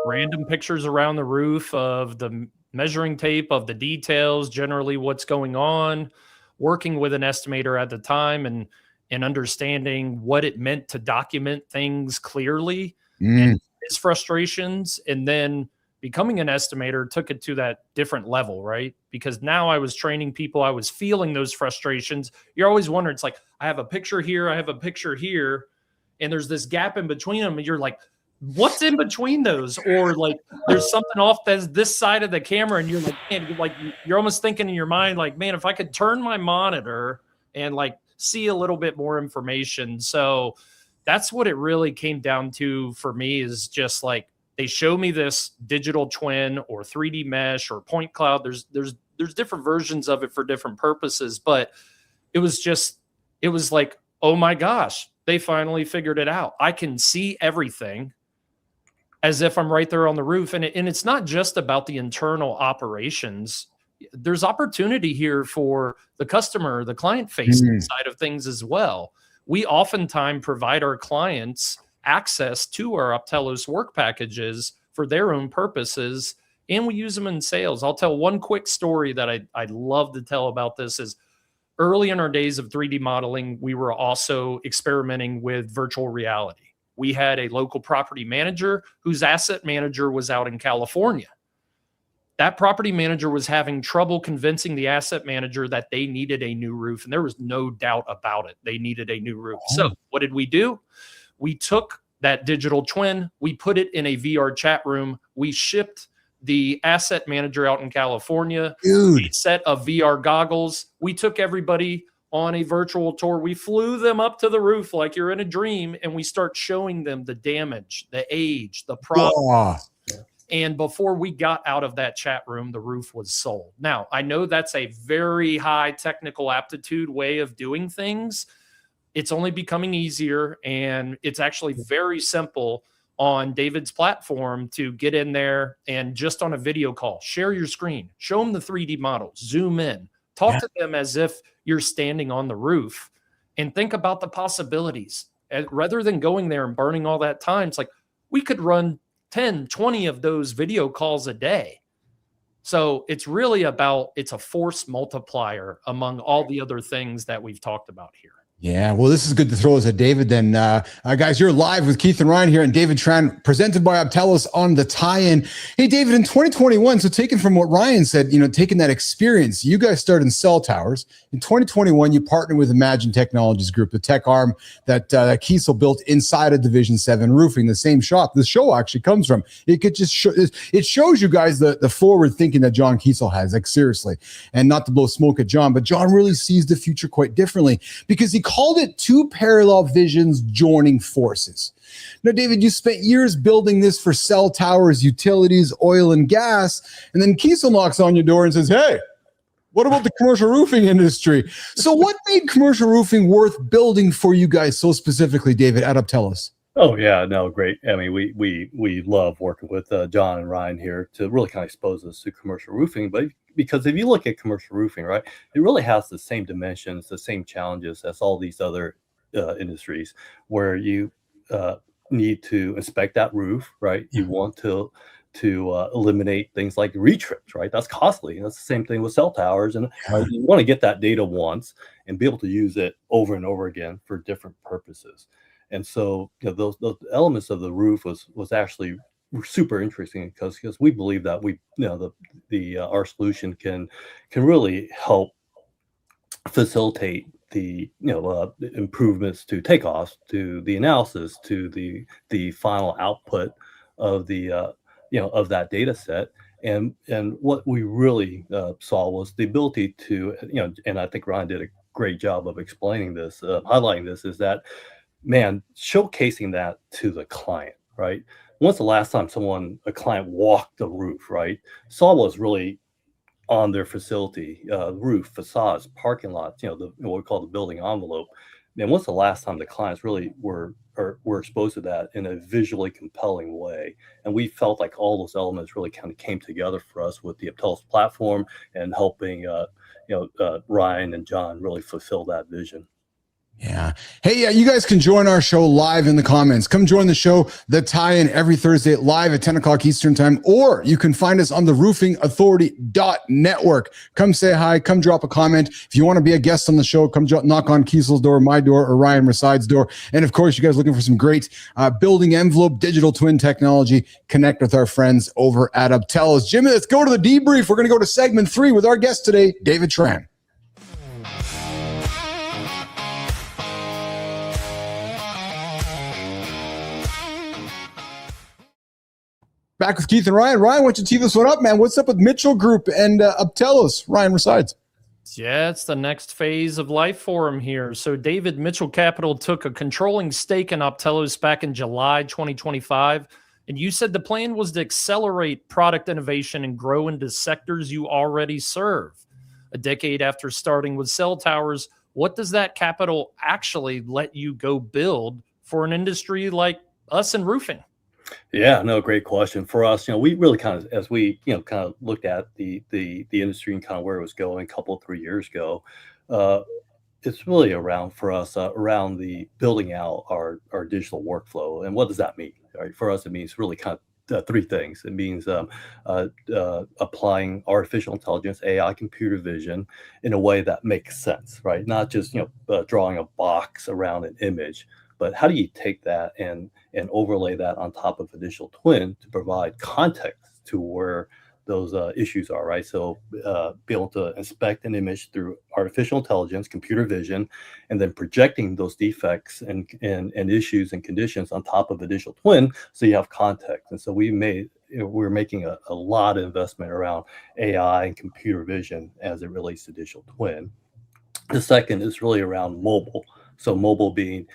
random pictures around the roof of the measuring tape of the details, generally what's going on, working with an estimator at the time and understanding what it meant to document things clearly and his frustrations. And then becoming an estimator took it to that different level, right? Because now I was training people, I was feeling those frustrations. You're always wondering, it's like, I have a picture here, I have a picture here, and there's this gap in between them. And you're like, what's in between those? Or like, there's something off that's this side of the camera. And you're like, man, like you're almost thinking in your mind, like, man, if I could turn my monitor and like see a little bit more information. So that's what it really came down to for me, is just like, they show me this digital twin or 3D mesh or point cloud. There's different versions of it for different purposes, but it was like, oh my gosh, they finally figured it out. I can see everything as if I'm right there on the roof. And it's not just about the internal operations. There's opportunity here for the customer, the client facing side of things as well. We oftentimes provide our clients access to our Optelos work packages for their own purposes, and we use them in sales. I'll tell one quick story that I'd love to tell about this. Is early in our days of 3D modeling, we were also experimenting with virtual reality. We had a local property manager whose asset manager was out in California. That property manager was having trouble convincing the asset manager that they needed a new roof, and there was no doubt about it. They needed a new roof. So what did we do? We took that digital twin, we put it in a VR chat room, we shipped the asset manager out in California a set of VR goggles. We took everybody on a virtual tour. We flew them up to the roof like you're in a dream, and we start showing them the damage, the age, the problems. And before we got out of that chat room, the roof was sold. Now, I know that's a very high technical aptitude way of doing things. It's only becoming easier, and it's actually very simple on David's platform to get in there and just on a video call, share your screen, show them the 3D models, zoom in, talk to them as if you're standing on the roof, and think about the possibilities. And rather than going there and burning all that time, it's like we could run 10, 20 of those video calls a day. So it's really about, it's a force multiplier among all the other things that we've talked about here. Yeah, well, this is good to throw us at David then. Guys, you're live with Keith and Ryan here and David Tran, presented by Optelos on the tie-in. Hey, David, in 2021, so taking from what Ryan said, taking that experience, you guys started in cell towers. In 2021, you partnered with Imagine Technologies Group, the tech arm that Kiesel built inside of Division 7 roofing, the same shop the show actually comes from. It could just it shows you guys the forward thinking that John Kiesel has, like seriously, and not to blow smoke at John, but John really sees the future quite differently because he called it two parallel visions joining forces. Now, David, you spent years building this for cell towers, utilities, oil and gas, and then Kiesel knocks on your door and says, hey, what about the commercial roofing industry? So what made commercial roofing worth building for you guys so specifically, David, at Optelos? Oh, yeah, no, great. I mean, we love working with John and Ryan here to really kind of expose us to commercial roofing. But because if you look at commercial roofing, right, it really has the same dimensions, the same challenges as all these other industries, where you need to inspect that roof, right? You want to eliminate things like retrips, right? That's costly. That's the same thing with cell towers. And you want to get that data once and be able to use it over and over again for different purposes. And so those elements of the roof was actually super interesting because we believe that our solution can really help facilitate the improvements to takeoffs, to the analysis, to the final output of the of that data set. And what we really saw was the ability to and I think Ryan did a great job of explaining this, highlighting this, is that, man, showcasing that to the client, right? When's the last time a client walked the roof, right? Saw what was really on their facility, roof, facades, parking lots, what we call the building envelope. Man, when's the last time the clients really were exposed to that in a visually compelling way? And we felt like all those elements really kind of came together for us with the Optelos platform and helping, Ryan and John really fulfill that vision. Yeah. Hey, you guys can join our show live in the comments. Come join the show, The Tie-In, every Thursday live at 10 o'clock Eastern time, or you can find us on the roofingauthority.network. Come say hi. Come drop a comment. If you want to be a guest on the show, come knock on Kiesel's door, my door, or Ryan Resides' door. And of course, you guys looking for some great building envelope, digital twin technology, connect with our friends over at Optelos. Jimmy, let's go to the debrief. We're going to go to segment 3 with our guest today, David Tran. Back with Keith and Ryan. Ryan, why don't you tee this one up, man? What's up with Mitchell Group and Optelos? Ryan Resides. Yeah, it's the next phase of life for him here. So David, Mitchell Capital took a controlling stake in Optelos back in July 2025. And you said the plan was to accelerate product innovation and grow into sectors you already serve. A decade after starting with cell towers, what does that capital actually let you go build for an industry like us in roofing? Yeah, no, great question. For us, we really kind of, as we, kind of looked at the industry and kind of where it was going a couple of 3 years ago, it's really around for us, around the building out our digital workflow. And what does that mean? Right? For us, it means really kind of 3 things. It means applying artificial intelligence, AI, computer vision in a way that makes sense, right? Not just, drawing a box around an image, but how do you take that and overlay that on top of a digital twin to provide context to where those issues are, right? So be able to inspect an image through artificial intelligence, computer vision, and then projecting those defects and issues and conditions on top of a digital twin, so you have context. And so we're making a lot of investment around AI and computer vision as it relates to digital twin. The second is really around mobile. So mobile being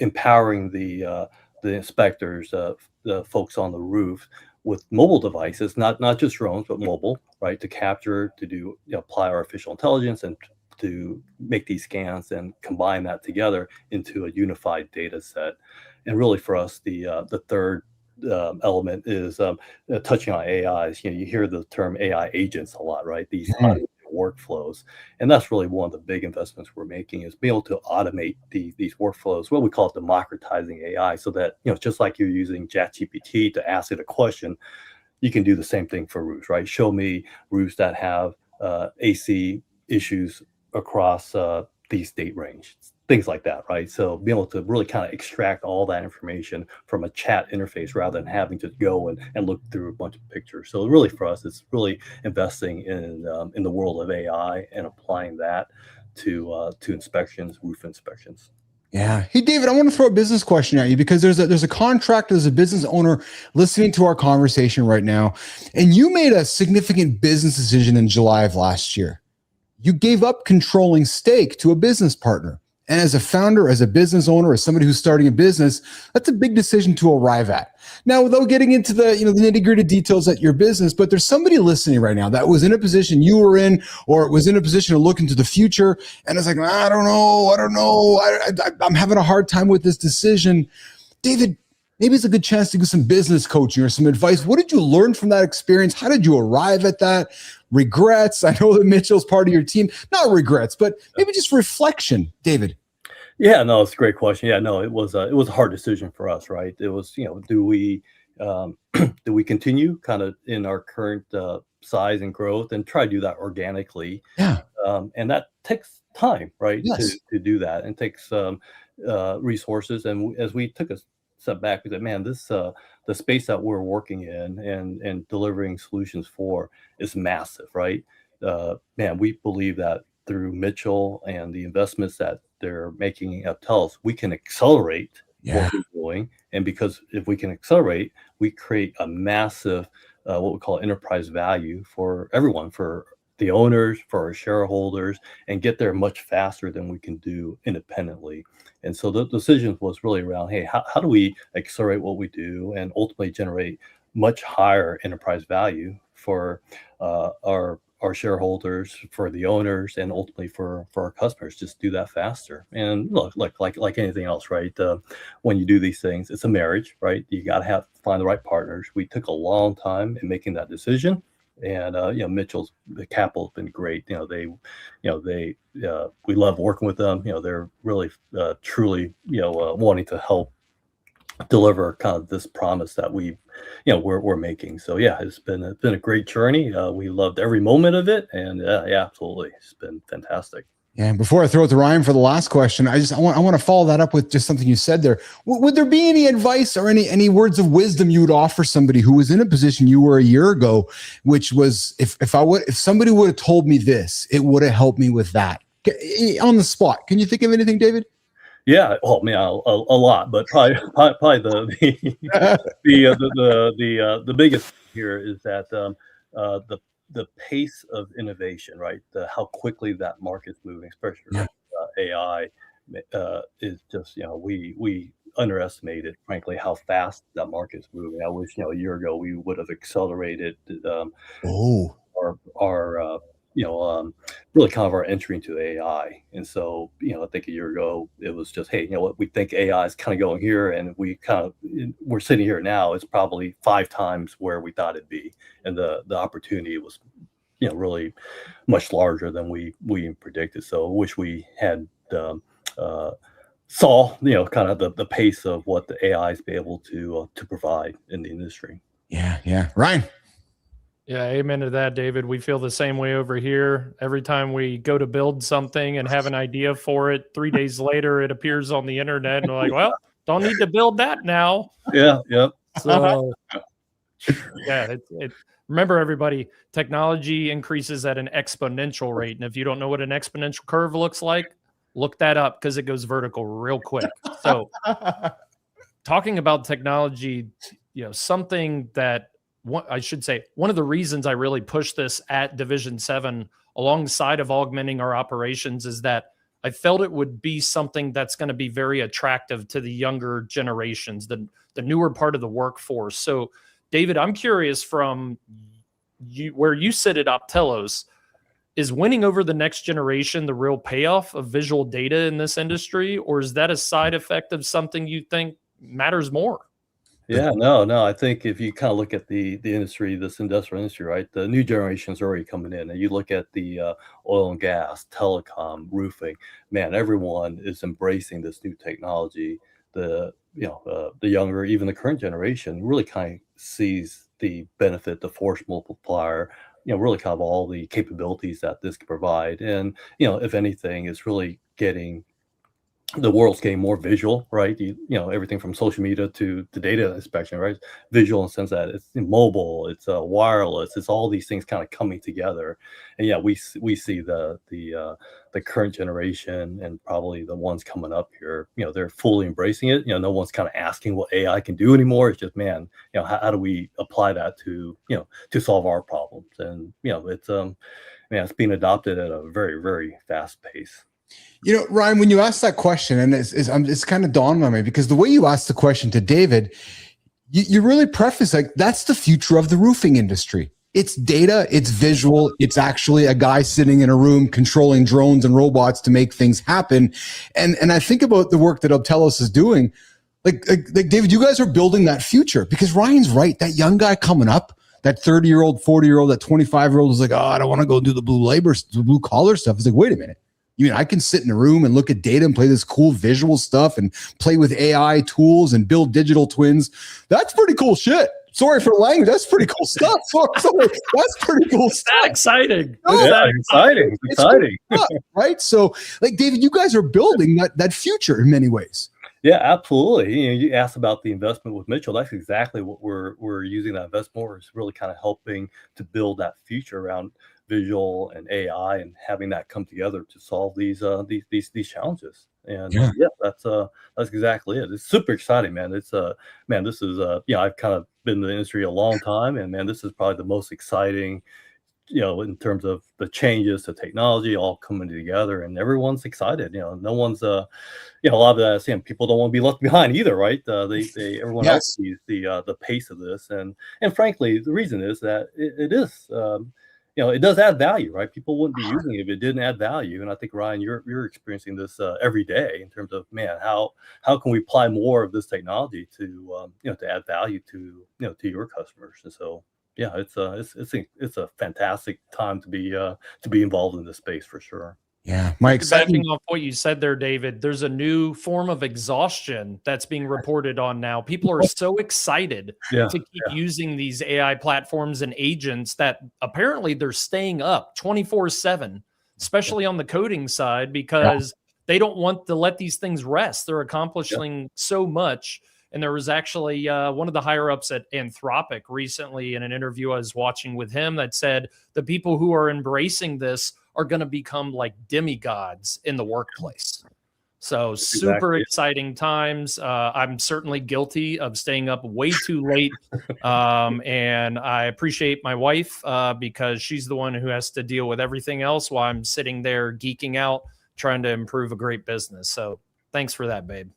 empowering the inspectors, the folks on the roof with mobile devices, not just drones, but mobile, right? To capture, to do, apply artificial intelligence and to make these scans and combine that together into a unified data set. And really for us, the third element is touching on AIs. You hear the term AI agents a lot, right? These workflows, and that's really one of the big investments we're making, is be able to automate these workflows, what we call democratizing AI, so that just like you're using ChatGPT to ask it a question, you can do the same thing for roofs, right? Show me roofs that have AC issues across these date range, things like that, right? So being able to really kind of extract all that information from a chat interface rather than having to go and look through a bunch of pictures. So really for us, it's really investing in the world of AI and applying that to inspections, roof inspections. Yeah. Hey, David, I want to throw a business question at you, because there's a contractor, there's a business owner listening to our conversation right now, and you made a significant business decision in July of last year. You gave up controlling stake to a business partner. And as a founder, as a business owner, as somebody who's starting a business, that's a big decision to arrive at. Now, without getting into the the nitty-gritty details at your business, but there's somebody listening right now that was in a position you were in, or was in a position to look into the future, and it's like, I don't know, I'm having a hard time with this decision. David, maybe it's a good chance to give some business coaching or some advice. What did you learn from that experience? How did you arrive at that? Regrets? I know that Mitchell's part of your team. Not regrets, but maybe just reflection, David. Yeah, no, it's a great question. Yeah, no, it was a hard decision for us, right? It was, do we continue kind of in our current size and growth and try to do that organically? Yeah. And that takes time, right? Yes. To do that, and takes resources. And as we took a step back, we said, man, this the space that we're working in and delivering solutions for is massive, right? Man, we believe that through Mitchell and the investments that they're making at Optelos, we can accelerate what we're doing. And because if we can accelerate, we create a massive, what we call enterprise value for everyone, for the owners, for our shareholders, and get there much faster than we can do independently. And so the decision was really around, hey, how do we accelerate what we do and ultimately generate much higher enterprise value for our shareholders, for the owners, and ultimately for our customers? Just do that faster. And look, like anything else, right? When you do these things, it's a marriage, right? You got to find the right partners. We took a long time in making that decision. And Mitchell's the capital has been great. We love working with them. They're really truly wanting to help deliver kind of this promise that we're making. So yeah, it's been a great journey. We loved every moment of it, and yeah, absolutely, it's been fantastic. Yeah, and before I throw it to Ryan for the last question, I want to follow that up with just something you said there. Would there be any advice or any words of wisdom you would offer somebody who was in a position you were a year ago, which was if somebody would have told me this, it would have helped me with that on the spot? Can you think of anything, David? Yeah, oh man, a lot, but probably the biggest here is that the pace of innovation, right? How quickly that market's moving, especially AI, is just we underestimated, frankly, how fast that market's moving. I wish a year ago we would have accelerated our really kind of our entry into AI. And so, I think a year ago it was just, hey, what, we think AI is kind of going here, and we're sitting here now. It's probably 5 times where we thought it'd be, and the opportunity was, really much larger than we predicted. So I wish we had saw, kind of the pace of what the AIs be able to provide in the industry. Yeah, Ryan. Yeah, amen to that, David. We feel the same way over here. Every time we go to build something and have an idea for it, 3 days later it appears on the internet, and we're like, well, don't need to build that now. Yeah. So yeah, remember, everybody, technology increases at an exponential rate. And if you don't know what an exponential curve looks like, look that up, because it goes vertical real quick. So talking about technology, something that I should say, one of the reasons I really push this at Division 7 alongside of augmenting our operations is that I felt it would be something that's going to be very attractive to the younger generations, the newer part of the workforce. So, David, I'm curious from you, where you sit at Optelos, is winning over the next generation the real payoff of visual data in this industry, or is that a side effect of something you think matters more? Yeah, no. I think if you kind of look at the industry, this industrial industry, right, the new generation's already coming in, and you look at the oil and gas, telecom, roofing, man, everyone is embracing this new technology. The younger, even the current generation, really kind of sees the benefit, the force multiplier, really kind of all the capabilities that this can provide. And if anything, it's really the world's getting more visual, right? Everything from social media to data inspection, right? Visual in the sense that it's mobile, it's wireless, it's all these things kind of coming together. And yeah, we see the current generation, and probably the ones coming up here, they're fully embracing it. No one's kind of asking what AI can do anymore. It's just, man, how do we apply that to solve our problems? And it's being adopted at a very, very fast pace. Ryan, when you asked that question, and it's kind of dawned on me, because the way you asked the question to David, you really preface like, that's the future of the roofing industry. It's data, it's visual, it's actually a guy sitting in a room controlling drones and robots to make things happen. And I think about the work that Optelos is doing. Like David, you guys are building that future, because Ryan's right. That young guy coming up, that 30-year-old, 40-year-old, that 25-year-old is like, oh, I don't want to go do the blue collar stuff. It's like, wait a minute. You mean I can sit in a room and look at data and play this cool visual stuff and play with AI tools and build digital twins? That's pretty cool shit. Sorry for the language. That's pretty cool stuff. Sorry. That's pretty cool stuff. That's exciting. Exciting. Stuff, right? So, like, David, you guys are building that future in many ways. Yeah, absolutely. You asked about the investment with Mitchell. That's exactly what we're using that investment for, is really kind of helping to build that future around visual and AI, and having that come together to solve these challenges. And yeah, that's exactly it. It's super exciting, man. This is I've kind of been in the industry a long time, and man, this is probably the most exciting, in terms of the changes to technology all coming together, and everyone's excited. No one's a lot of that, people don't want to be left behind either, right? Everyone else sees the pace of this, and frankly, the reason is that it is it does add value, right? People wouldn't be using it if it didn't add value. And I think, Ryan, you're experiencing this every day in terms of, man, how can we apply more of this technology to add value to your customers? And so, yeah, it's a fantastic time to be involved in this space for sure. Yeah, my excitement. Backing off what you said there, David, there's a new form of exhaustion that's being reported on now. People are so excited Yeah, to keep using these AI platforms and agents that apparently they're staying up 24/7, especially on the coding side, because they don't want to let these things rest. They're accomplishing so much. And there was actually one of the higher ups at Anthropic recently in an interview I was watching with him that said the people who are embracing this are going to become like demigods in the workplace. So super exciting times. I'm certainly guilty of staying up way too late. And I appreciate my wife because she's the one who has to deal with everything else while I'm sitting there geeking out, trying to improve a great business. So thanks for that, babe.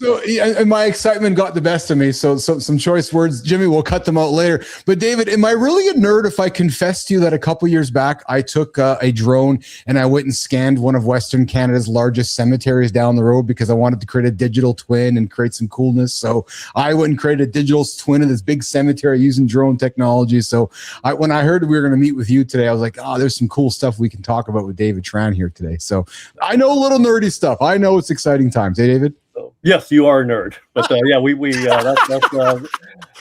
So and my excitement got the best of me. So some choice words, Jimmy, we'll cut them out later. But David, am I really a nerd if I confess to you that a couple years back I took a drone and I went and scanned one of Western Canada's largest cemeteries down the road because I wanted to create a digital twin and create some coolness. So I went and created a digital twin of this big cemetery using drone technology. So when I heard we were going to meet with you today, I was like, oh, there's some cool stuff we can talk about with David Tran here today. So I know a little nerdy stuff. I know it's exciting times. Hey, David? So, yes, you are a nerd, but yeah,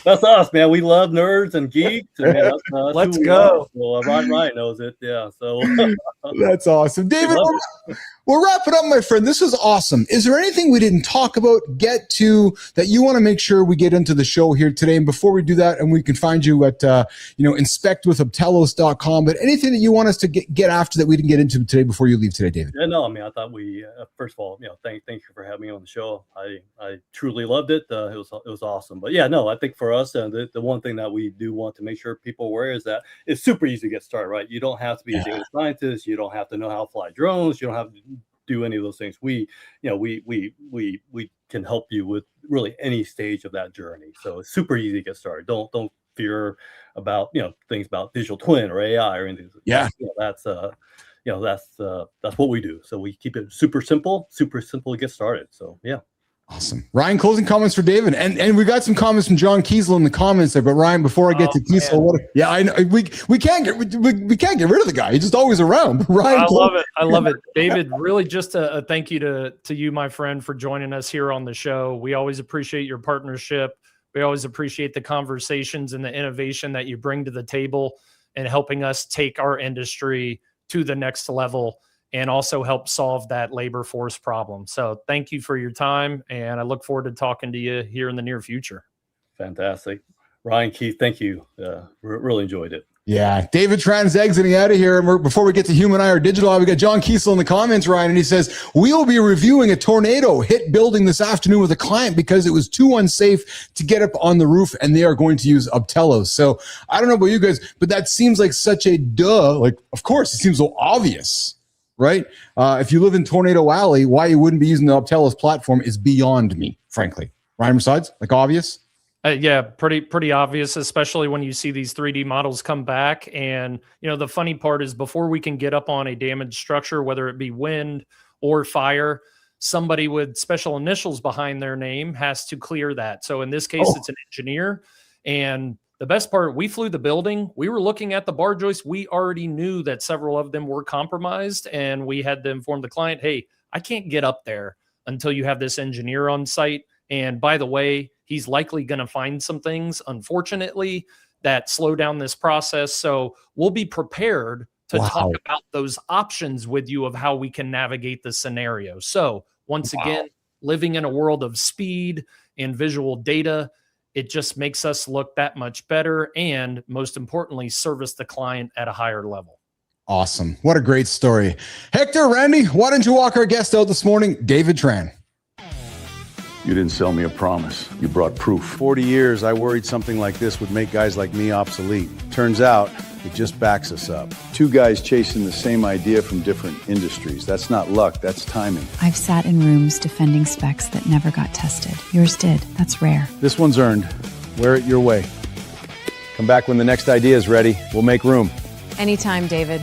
that's us, man. We love nerds and geeks. And, man, that's let's go. So, Ryan knows it. Yeah, so that's awesome, David. We're wrapping up, my friend. This was awesome. Is there anything we didn't talk about, get to, that you want to make sure we get into the show here today? And before we do that, and we can find you at inspectwithoptelos.com. But anything that you want us to get after that we didn't get into today before you leave today, David? Yeah, no, I mean, I thought we first of all, thank you for having me on the show. I truly loved it. It was awesome. But yeah, no, I think for us, the one thing that we do want to make sure people are aware is that it's super easy to get started. Right? You don't have to be a data scientist. You don't have to know how to fly drones. You don't have to do any of those things. We can help you with really any stage of that journey. So it's super easy to get started. Don't fear about things about digital twin or AI or anything. Yeah, that's what we do. So we keep it super simple to get started. So yeah. Awesome. Ryan, closing comments for David. And we got some comments from John Kiesel in the comments there. But Ryan, before I get to Kiesel, I know we can't get rid of the guy. He's just always around. Ryan, I love it. David, really just a thank you to you, my friend, for joining us here on the show. We always appreciate your partnership. We always appreciate the conversations and the innovation that you bring to the table and helping us take our industry to the next level and also help solve that labor force problem. So thank you for your time, and I look forward to talking to you here in the near future. Fantastic. Ryan, Keith, thank you. Really enjoyed it. Yeah, David Tran's exiting out of here. And before we get to Human Eye or Digital Eye, we got John Kiesel in the comments, Ryan, and he says, we'll be reviewing a tornado hit building this afternoon with a client because it was too unsafe to get up on the roof, and they are going to use Optelos. So I don't know about you guys, but that seems like such a duh. Like, of course, it seems so obvious. Right? If you live in Tornado Alley, why you wouldn't be using the Optelos platform is beyond me, frankly. Ryan, Resides, like obvious? Yeah, pretty obvious, especially when you see these 3D models come back. And, the funny part is before we can get up on a damaged structure, whether it be wind or fire, somebody with special initials behind their name has to clear that. So in this case, it's an engineer. And the best part, we flew the building. We were looking at the bar joists. We already knew that several of them were compromised, and we had to inform the client, hey, I can't get up there until you have this engineer on site. And by the way, he's likely going to find some things, unfortunately, that slow down this process. So we'll be prepared to talk about those options with you of how we can navigate the scenario. So once again, living in a world of speed and visual data, it just makes us look that much better and, most importantly, service the client at a higher level. Awesome. What a great story. Hector, Randy, why don't you walk our guest out this morning? David Tran. You didn't sell me a promise. You brought proof. 40 years, I worried something like this would make guys like me obsolete. Turns out, it just backs us up. Two guys chasing the same idea from different industries. That's not luck, that's timing. I've sat in rooms defending specs that never got tested. Yours did. That's rare. This one's earned. Wear it your way. Come back when the next idea is ready. We'll make room. Anytime, David.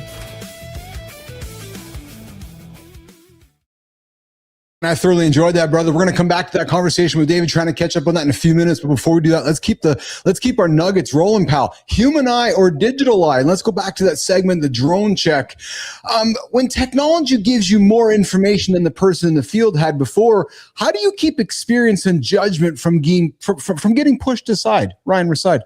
I thoroughly enjoyed that, brother. We're going to come back to that conversation with David, trying to catch up on that in a few minutes. But before we do that, let's keep our nuggets rolling, pal. Human eye or digital eye? And let's go back to that segment, the drone check. When technology gives you more information than the person in the field had before, how do you keep experience and judgment from getting pushed aside? Ryan, Reside.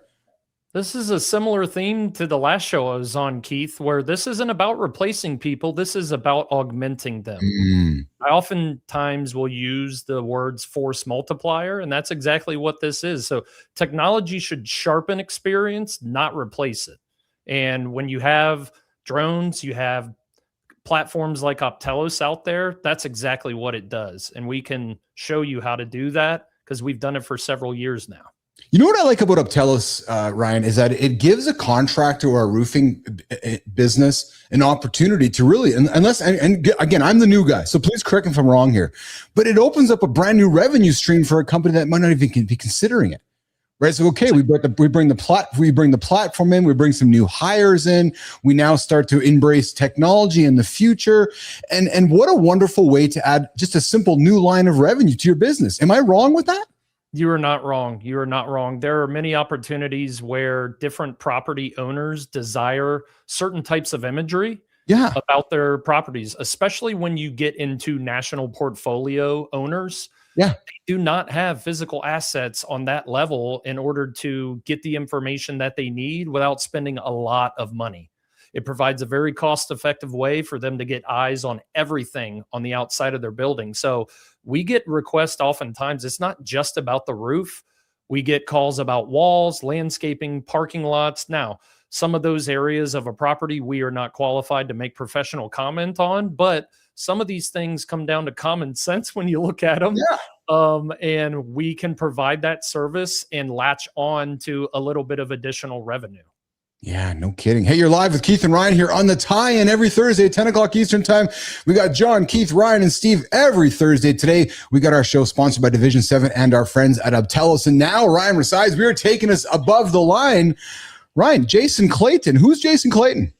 This is a similar theme to the last show I was on, Keith, where this isn't about replacing people. This is about augmenting them. I oftentimes will use the words force multiplier, and that's exactly what this is. So technology should sharpen experience, not replace it. And when you have drones, you have platforms like Optelos out there, that's exactly what it does. And we can show you how to do that because we've done it for several years now. You know what I like about Optelos, Ryan, is that it gives a contractor or a roofing business an opportunity to really, and again, I'm the new guy, so please correct me if I'm wrong here, but it opens up a brand new revenue stream for a company that might not even be considering it. Right? So, okay, we bring the platform in, we bring some new hires in, we now start to embrace technology in the future, and what a wonderful way to add just a simple new line of revenue to your business. Am I wrong with that? You are not wrong. You are not wrong. There are many opportunities where different property owners desire certain types of imagery about their properties, especially when you get into national portfolio owners. They do not have physical assets on that level in order to get the information that they need without spending a lot of money. It provides a very cost-effective way for them to get eyes on everything on the outside of their building. So we get requests oftentimes. It's not just about the roof. We get calls about walls, landscaping, parking lots. Now, some of those areas of a property we are not qualified to make professional comment on, but some of these things come down to common sense when you look at them. And we can provide that service and latch on to a little bit of additional revenue. Yeah, no kidding. Hey, you're live with Keith and Ryan here on the Tie-In every Thursday at 10 o'clock Eastern time. We got John, Keith, Ryan, and Steve every Thursday. Today, we got our show sponsored by Division 7 and our friends at Optelos. And now, Ryan Resides, we are taking us above the line. Ryan, Jason Clayton. Who's Jason Clayton?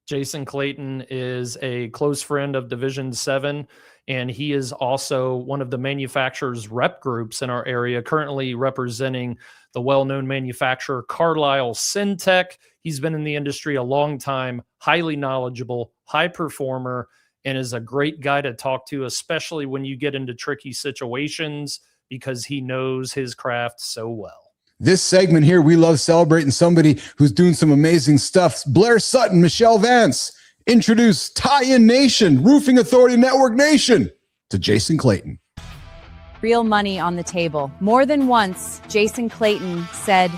Jason Clayton is a close friend of Division 7, and he is also one of the manufacturers rep groups in our area, currently representing the well-known manufacturer Carlisle Syntech. He's been in the industry a long time, highly knowledgeable, high performer, and is a great guy to talk to, especially when you get into tricky situations, because he knows his craft so well. This segment here, we love celebrating somebody who's doing some amazing stuff. Blair Sutton, Michelle Vance, introduce Tie-In Nation, Roofing Authority Network Nation, to Jason Clayton. Real money on the table. More than once, Jason Clayton said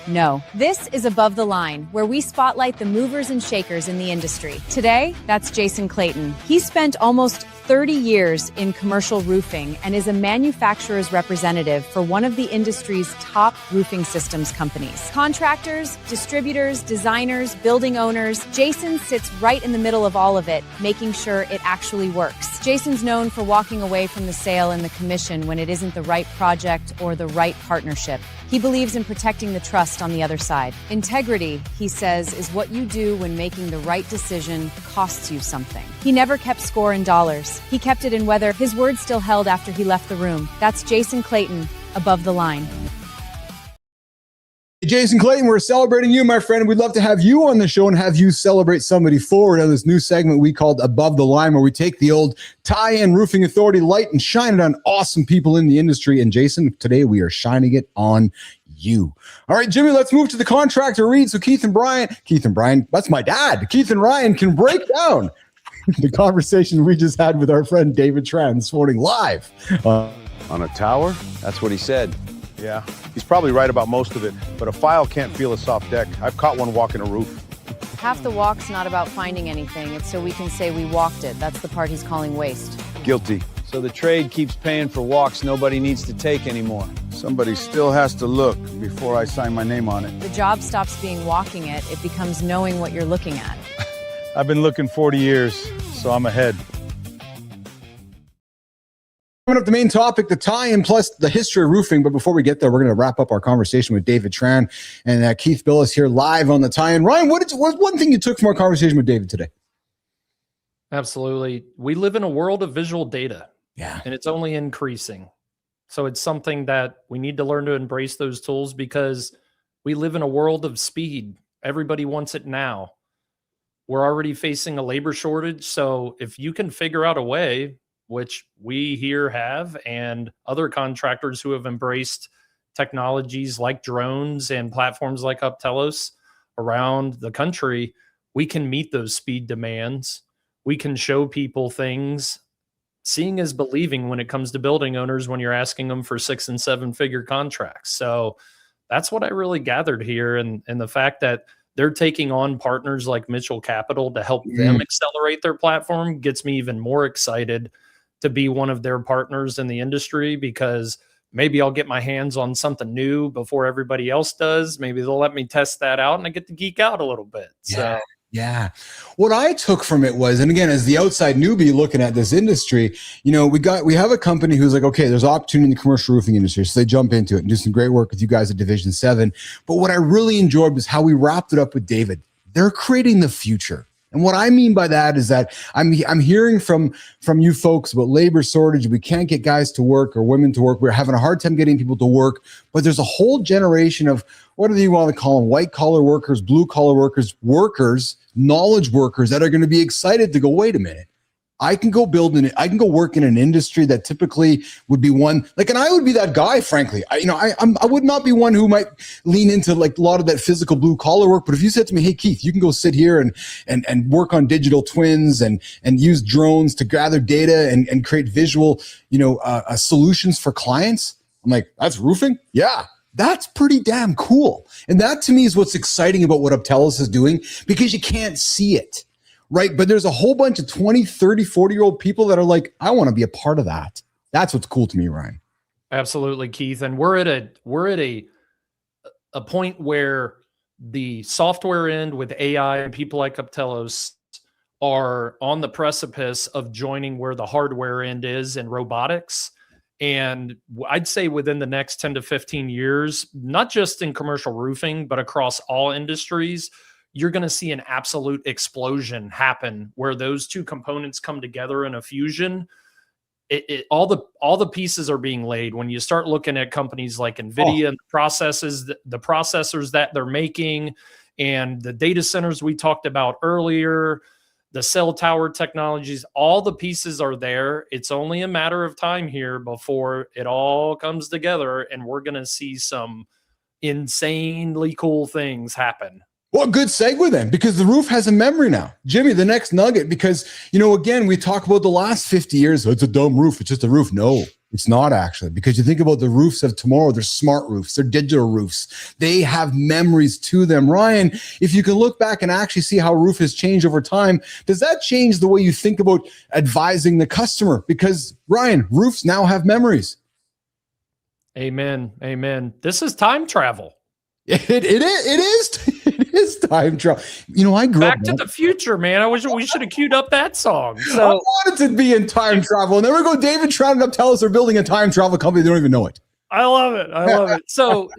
no. This is Above the Line, where we spotlight the movers and shakers in the industry. Today, that's Jason Clayton. He spent almost 30 years in commercial roofing and is a manufacturer's representative for one of the industry's top roofing systems companies. Contractors, distributors, designers, building owners, Jason sits right in the middle of all of it, making sure it actually works. Jason's known for walking away from the sale and the commission when it isn't the right project or the right partnership. He believes in protecting the trust on the other side. Integrity, he says, is what you do when making the right decision costs you something. He never kept score in dollars. He kept it in whether his word still held after he left the room. That's Jason Clayton, Above the Line. Jason Clayton, we're celebrating you, my friend. We'd love to have you on the show and have you celebrate somebody forward on this new segment we called Above the Line, where we take the old Tie-In Roofing Authority light and shine it on awesome people in the industry. And Jason, today we are shining it on you. All right, Jimmy, let's move to the contractor read so Keith and Brian, that's my dad. Keith and Ryan can break down the conversation we just had with our friend David Tran this morning live. On a tower? That's what he said. Yeah, he's probably right about most of it, but a file can't feel a soft deck. I've caught one walking a roof. Half the walk's not about finding anything. It's so we can say we walked it. That's the part he's calling waste. Guilty. So the trade keeps paying for walks nobody needs to take anymore. Somebody still has to look before I sign my name on it. The job stops being walking it. It becomes knowing what you're looking at. I've been looking 40 years, so I'm ahead. Coming up, the main topic, the tie-in plus the history of roofing. But before we get there, we're going to wrap up our conversation with David Tran and Keith Bilous here live on the tie-in. Ryan, what's one thing you took from our conversation with David today? Absolutely. We live in a world of visual data. Yeah. And it's only increasing. So it's something that we need to learn to embrace those tools, because we live in a world of speed. Everybody wants it now. We're already facing a labor shortage. So if you can figure out a way, which we here have, and other contractors who have embraced technologies like drones and platforms like Optelos around the country, we can meet those speed demands. We can show people things. Seeing is believing when it comes to building owners, when you're asking them for 6 and 7 figure contracts. So that's what I really gathered here. And the fact that they're taking on partners like Mitchell Capital to help them accelerate their platform gets me even more excited to be one of their partners in the industry, because maybe I'll get my hands on something new before everybody else does. Maybe they'll let me test that out and I get to geek out a little bit. So yeah. What I took from it was, and again, as the outside newbie looking at this industry, you know, we have a company who's like, okay, there's opportunity in the commercial roofing industry. So they jump into it and do some great work with you guys at Division 7. But what I really enjoyed was how we wrapped it up with David. They're creating the future. And what I mean by that is that I'm hearing from you folks about labor shortage. We can't get guys to work or women to work. We're having a hard time getting people to work. But there's a whole generation of, what do you want to call them, white collar workers, blue collar workers, knowledge workers that are going to be excited to go, wait a minute. I can go work in an industry that typically would be one, like, and I would be that guy, frankly. I would not be one who might lean into like a lot of that physical blue collar work. But if you said to me, hey, Keith, you can go sit here and work on digital twins and use drones to gather data and create visual, solutions for clients. I'm like, that's roofing? Yeah. That's pretty damn cool. And that to me is what's exciting about what Optelos is doing, because you can't see it. Right. But there's a whole bunch of 20, 30, 40-year-old people that are like, I want to be a part of that. That's what's cool to me, Ryan. Absolutely, Keith. And we're at a point where the software end with AI and people like Optelos are on the precipice of joining where the hardware end is in robotics. And I'd say within the next 10 to 15 years, not just in commercial roofing, but across all industries, you're going to see an absolute explosion happen where those two components come together in a fusion. All the pieces are being laid. When you start looking at companies like NVIDIA and the processors that they're making, and the data centers we talked about earlier, the cell tower technologies, all the pieces are there. It's only a matter of time here before it all comes together, and we're going to see some insanely cool things happen. Well, good segue then, because the roof has a memory now. Jimmy, the next nugget, because, again, we talk about the last 50 years. Oh, it's a dumb roof. It's just a roof. No, it's not actually, because you think about the roofs of tomorrow. They're smart roofs. They're digital roofs. They have memories to them. Ryan, if you can look back and actually see how a roof has changed over time, does that change the way you think about advising the customer? Because, Ryan, roofs now have memories. Amen. Amen. This is time travel. It is time travel. I grew Back up to the Future, man. I wish we should have queued up that song. So I wanted to be in time travel, and there we go. David Tran and Optelos are building a time travel company. They don't even know it. I love it. I love it. So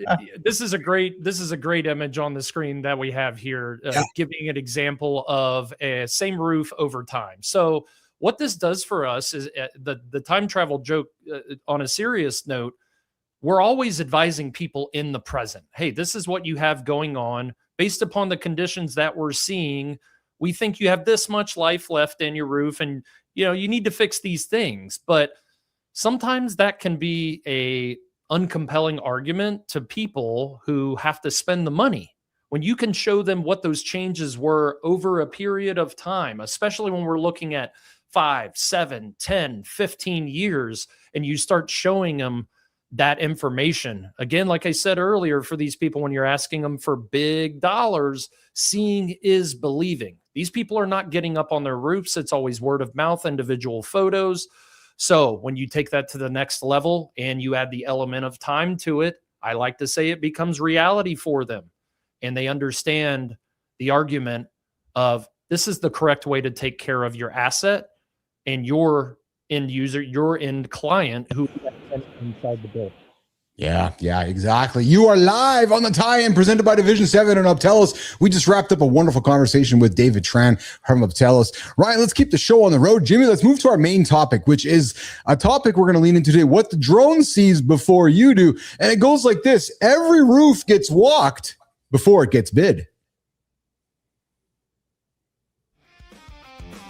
this is a great image on the screen that we have here, giving an example of a same roof over time. So what this does for us is the time travel joke. On a serious note, we're always advising people in the present. Hey, this is what you have going on. Based upon the conditions that we're seeing, we think you have this much life left in your roof, and you need to fix these things. But sometimes that can be a uncompelling argument to people who have to spend the money. When you can show them what those changes were over a period of time, especially when we're looking at 5, 7, 10, 15 years, and you start showing them that information. Again, like I said earlier, for these people, when you're asking them for big dollars, seeing is believing. These people are not getting up on their roofs. It's always word of mouth, individual photos. So when you take that to the next level and you add the element of time to it, I like to say it becomes reality for them. And they understand the argument of this is the correct way to take care of your asset and your end user, your end client who is inside the building. Yeah, exactly. You are live on the tie-in presented by Division 7 and Optelos. We just wrapped up a wonderful conversation with David Tran from Optelos. Ryan, let's keep the show on the road. Jimmy, let's move to our main topic, which is a topic we're going to lean into today, what the drone sees before you do. And it goes like this. Every roof gets walked before it gets bid.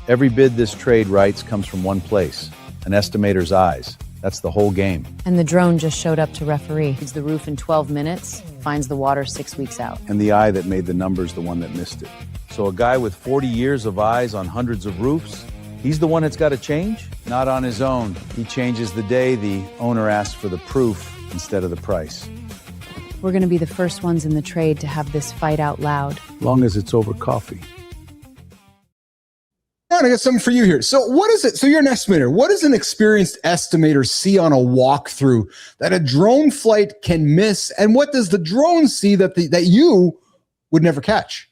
Every bid this trade writes comes from one place, an estimator's eyes. That's the whole game. And the drone just showed up to referee. Reads the roof in 12 minutes, finds the water 6 weeks out. And the eye that made the numbers the one that missed it. So a guy with 40 years of eyes on hundreds of roofs, he's the one that's got to change? Not on his own. He changes the day the owner asks for the proof instead of the price. We're going to be the first ones in the trade to have this fight out loud. Long as it's over coffee. I got something for you here. So what is it? So you're an estimator. What does an experienced estimator see on a walkthrough that a drone flight can miss? And what does the drone see that you would never catch?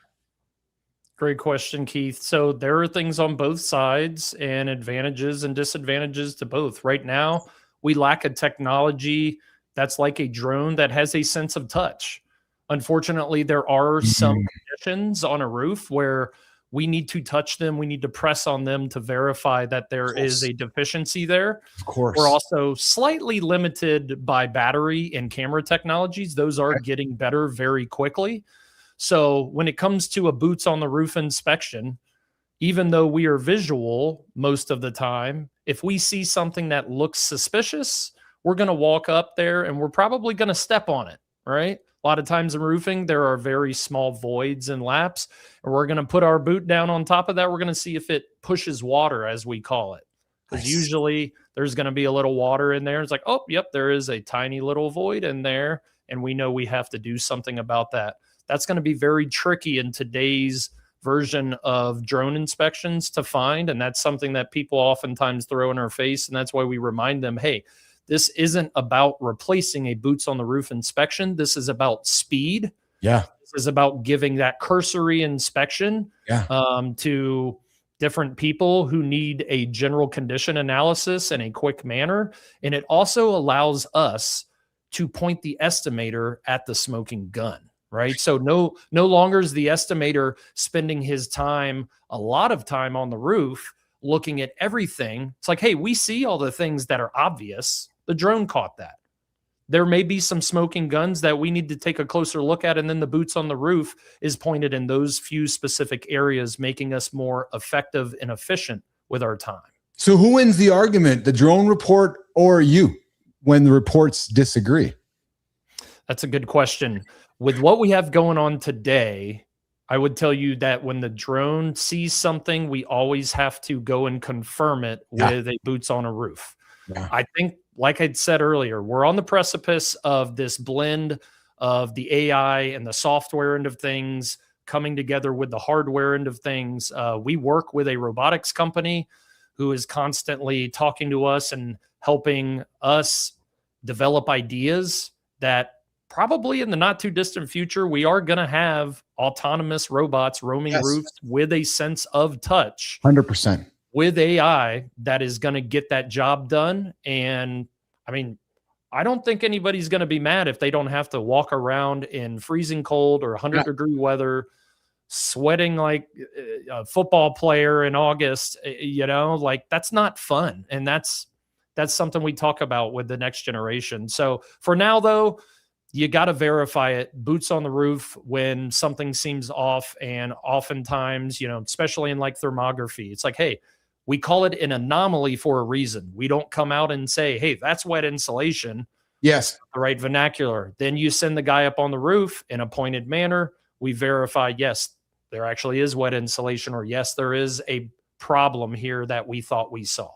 Great question, Keith. So there are things on both sides and advantages and disadvantages to both. Right now, we lack a technology that's like a drone that has a sense of touch. Unfortunately, there are some conditions on a roof where we need to touch them. We need to press on them to verify that there is a deficiency there. Of course. We're also slightly limited by battery and camera technologies. Those are getting better very quickly. So when it comes to a boots on the roof inspection, even though we are visual most of the time, if we see something that looks suspicious, we're going to walk up there and we're probably going to step on it, right? A lot of times in roofing, there are very small voids and laps, and we're going to put our boot down on top of that. We're going to see if it pushes water, as we call it. Because usually there's going to be a little water in there. It's like, oh, yep, there is a tiny little void in there, and we know we have to do something about that. That's going to be very tricky in today's version of drone inspections to find, and that's something that people oftentimes throw in our face, and that's why we remind them, hey, this isn't about replacing a boots on the roof inspection. This is about speed. Yeah. This is about giving that cursory inspection to different people who need a general condition analysis in a quick manner. And it also allows us to point the estimator at the smoking gun, right? So no longer is the estimator spending his time, a lot of time on the roof, looking at everything. It's like, hey, we see all the things that are obvious. The drone caught that. There may be some smoking guns that we need to take a closer look at, and then the boots on the roof is pointed in those few specific areas, making us more effective and efficient with our time. So who wins the argument, the drone report or you, when the reports disagree? That's a good question. With what we have going on today, I would tell you that when the drone sees something, we always have to go and confirm it with a boots on a roof. Yeah. I think, like I'd said earlier, we're on the precipice of this blend of the AI and the software end of things coming together with the hardware end of things. We work with a robotics company who is constantly talking to us and helping us develop ideas that probably in the not too distant future, we are going to have autonomous robots roaming roofs with a sense of touch. 100%. With AI that is going to get that job done. And I mean, I don't think anybody's going to be mad if they don't have to walk around in freezing cold or 100-degree weather, sweating like a football player in August. You know, like that's not fun. And that's something we talk about with the next generation. So for now, though, you got to verify it, boots on the roof when something seems off. And oftentimes, you know, especially in like thermography, it's like, hey, we call it an anomaly for a reason. We don't come out and say, hey, that's wet insulation. Yes. The right vernacular. Then you send the guy up on the roof in a pointed manner. We verify, yes, there actually is wet insulation, or yes, there is a problem here that we thought we saw.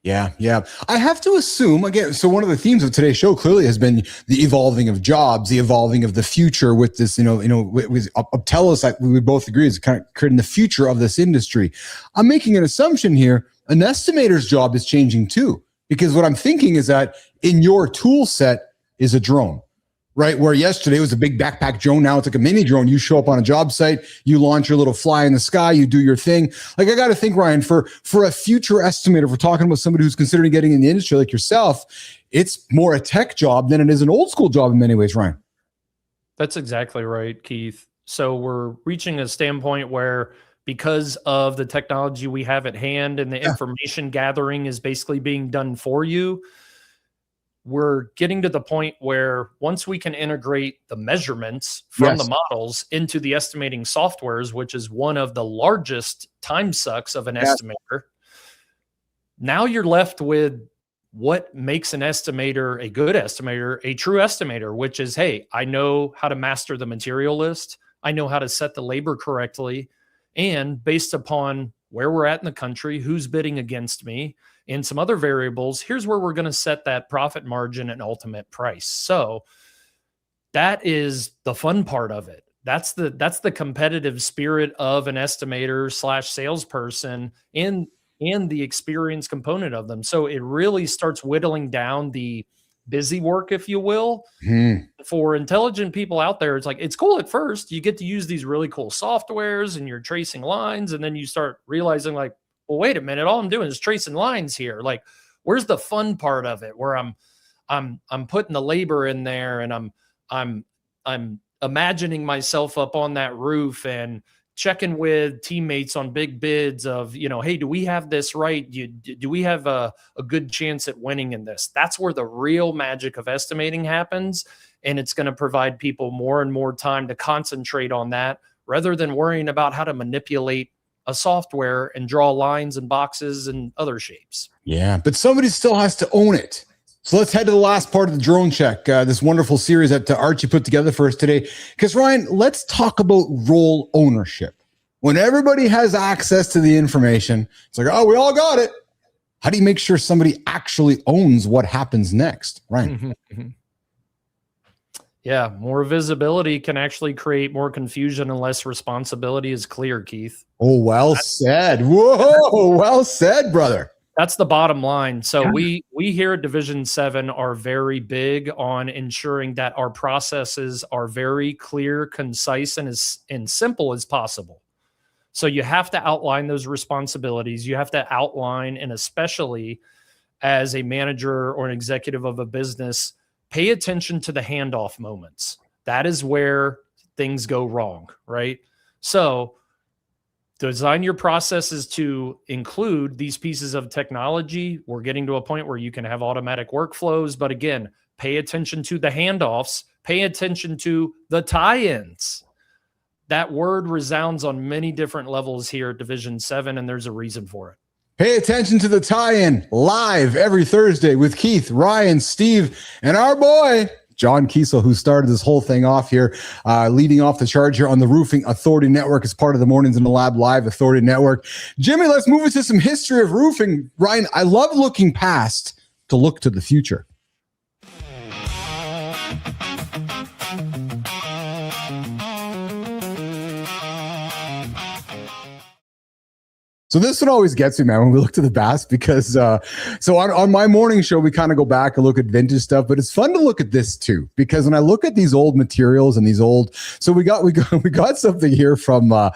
Yeah. I have to assume, again, so one of the themes of today's show clearly has been the evolving of jobs, the evolving of the future with this, with Optelos, we would both agree is kind of creating the future of this industry. I'm making an assumption here. An estimator's job is changing too, because what I'm thinking is that in your tool set is a drone. Right, where yesterday was a big backpack drone, now it's like a mini drone. You show up on a job site, you launch your little fly in the sky, you do your thing. Like I got to think, Ryan, for a future estimator, if we're talking about somebody who's considering getting in the industry like yourself, it's more a tech job than it is an old school job in many ways, Ryan. That's exactly right, Keith. So we're reaching a standpoint where, because of the technology we have at hand and the information gathering is basically being done for you, we're getting to the point where once we can integrate the measurements from the models into the estimating softwares, which is one of the largest time sucks of an estimator, now you're left with what makes an estimator a good estimator, a true estimator, which is, hey, I know how to master the material list. I know how to set the labor correctly. And based upon where we're at in the country, who's bidding against me, and some other variables, here's where we're going to set that profit margin and ultimate price. So that is the fun part of it. That's the competitive spirit of an estimator / salesperson and the experience component of them. So it really starts whittling down the busy work, if you will. For intelligent people out there, it's like, it's cool at first. You get to use these really cool softwares and you're tracing lines. And then you start realizing like, well, wait a minute, all I'm doing is tracing lines here. Like, where's the fun part of it where I'm putting the labor in there and I'm imagining myself up on that roof and checking with teammates on big bids of, hey, do we have this right? Do we have a good chance at winning in this? That's where the real magic of estimating happens. And it's going to provide people more and more time to concentrate on that rather than worrying about how to manipulate a software and draw lines and boxes and other shapes. Yeah, but somebody still has to own it. So let's head to the last part of the drone check, this wonderful series that Archie put together for us today. Because Ryan, let's talk about role ownership. When everybody has access to the information, it's like, oh, we all got it. How do you make sure somebody actually owns what happens next, Ryan? Yeah, more visibility can actually create more confusion unless responsibility is clear, Keith. Oh, well said. Whoa, well said, brother. That's the bottom line. So we here at Division 7 are very big on ensuring that our processes are very clear, concise, and simple as possible. So you have to outline those responsibilities. You have to outline, and especially as a manager or an executive of a business, pay attention to the handoff moments. That is where things go wrong, right? So design your processes to include these pieces of technology. We're getting to a point where you can have automatic workflows, but again, pay attention to the handoffs, pay attention to the tie-ins. That word resounds on many different levels here at Division 7, and there's a reason for it. Pay attention to the tie-in live every Thursday with Keith, Ryan, Steve, and our boy, John Kiesel, who started this whole thing off here, leading off the charge here on the Roofing Authority Network as part of the Mornings in the Lab Live Authority Network. Jimmy, let's move into some history of roofing. Ryan, I love looking past to look to the future. So this one always gets me, man, when we look to the past, because so on my morning show, we kind of go back and look at vintage stuff, but it's fun to look at this too, because when I look at these old materials and these old, so we got something here from a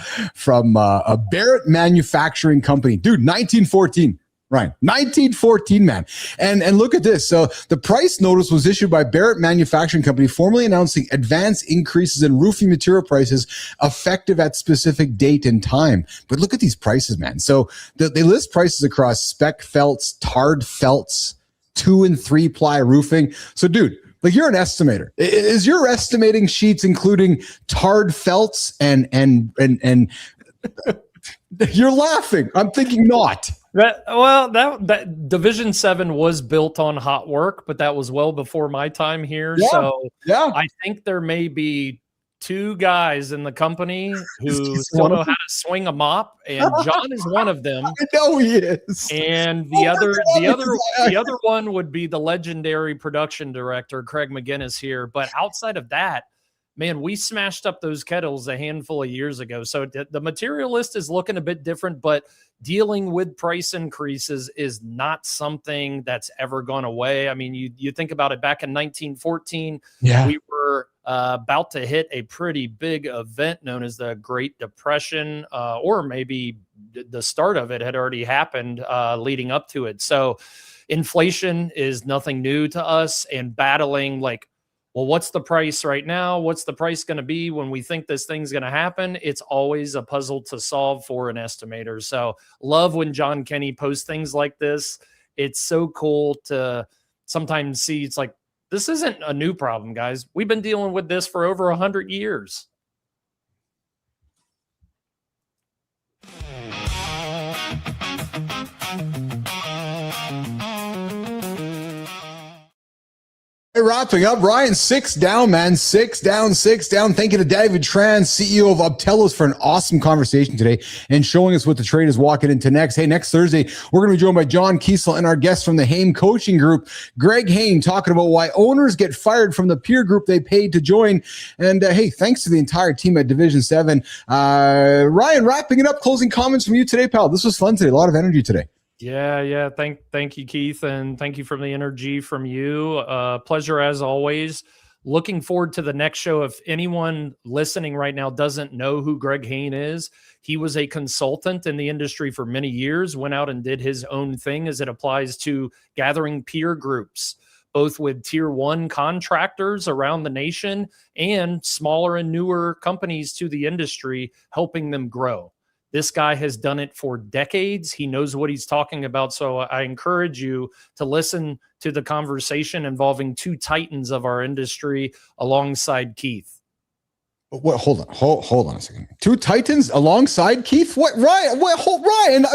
Barrett Manufacturing Company, dude, 1914. Right. 1914, man. And look at this. So the price notice was issued by Barrett Manufacturing Company, formally announcing advance increases in roofing material prices effective at specific date and time. But look at these prices, man. So they list prices across spec felts, tarred felts, 2 and 3 ply roofing. So dude, like, you're an estimator. Is your estimating sheets including tarred felts and you're laughing. I'm thinking not. That Division 7 was built on hot work, but that was well before my time here. Yeah, so yeah. I think there may be 2 guys in the company who still know how to swing a mop, and John is one of them. I know he is. And the other one would be the legendary production director, Craig McGinnis here. But outside of that, man, we smashed up those kettles a handful of years ago. So the materialist is looking a bit different, but dealing with price increases is not something that's ever gone away. I mean, you think about it, back in 1914, we were about to hit a pretty big event known as the Great Depression, or maybe the start of it had already happened leading up to it. So inflation is nothing new to us, and battling like, well, what's the price right now? What's the price going to be when we think this thing's going to happen? It's always a puzzle to solve for an estimator. So love when John Kenny posts things like this. It's so cool to sometimes see. It's like, this isn't a new problem, guys. We've been dealing with this for over 100 years. Wrapping up, Ryan, 6 down, man. 6 down. Thank you to David Tran, CEO of Optelos, for an awesome conversation today and showing us what the trade is walking into next. Hey, next Thursday, we're going to be joined by John Kiesel and our guest from the Haim Coaching Group, Greg Haim, talking about why owners get fired from the peer group they paid to join. And hey, thanks to the entire team at Division 7. Ryan, wrapping it up, closing comments from you today, pal. This was fun today. A lot of energy today. Yeah. Thank you, Keith, and thank you for the energy from you. Pleasure as always. Looking forward to the next show. If anyone listening right now doesn't know who Greg Haim is, he was a consultant in the industry for many years, went out and did his own thing as it applies to gathering peer groups, both with tier 1 contractors around the nation and smaller and newer companies to the industry, helping them grow. This guy has done it for decades. He knows what he's talking about. So I encourage you to listen to the conversation involving 2 titans of our industry alongside Keith. What? Hold on a second. 2 titans alongside Keith? What? Ryan? Ryan?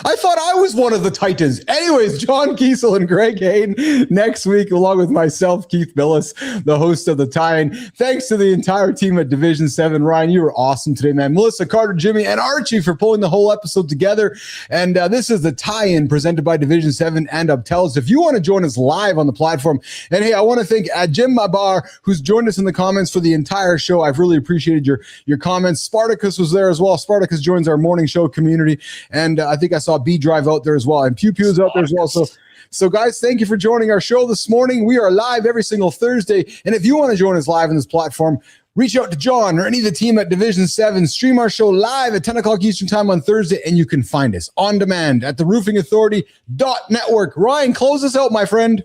I thought I was one of the titans. Anyways, John Kiesel and Greg Haim next week, along with myself, Keith Bilous, the host of The Tie-In. Thanks to the entire team at Division 7. Ryan, you were awesome today, man. Melissa, Carter, Jimmy, and Archie for pulling the whole episode together. And this is The Tie-In presented by Division 7 and Optelos. If you want to join us live on the platform, and hey, I want to thank Jim Mabar, who's joined us in the comments for the entire show. I've really appreciated your comments. Spartacus was there as well. Spartacus joins our morning show community. And I think I saw B Drive out there as well, and Pew Pew's out there as well. So guys, thank you for joining our show this morning. We are live every single Thursday, and if you want to join us live on this platform, reach out to John or any of the team at Division 7. Stream our show live at 10 o'clock Eastern time on Thursday, and you can find us on demand at theroofingauthority.network. Ryan, close us out, my friend.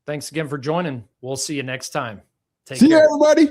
Thanks again for joining. We'll see you next time. Take care. See you, everybody.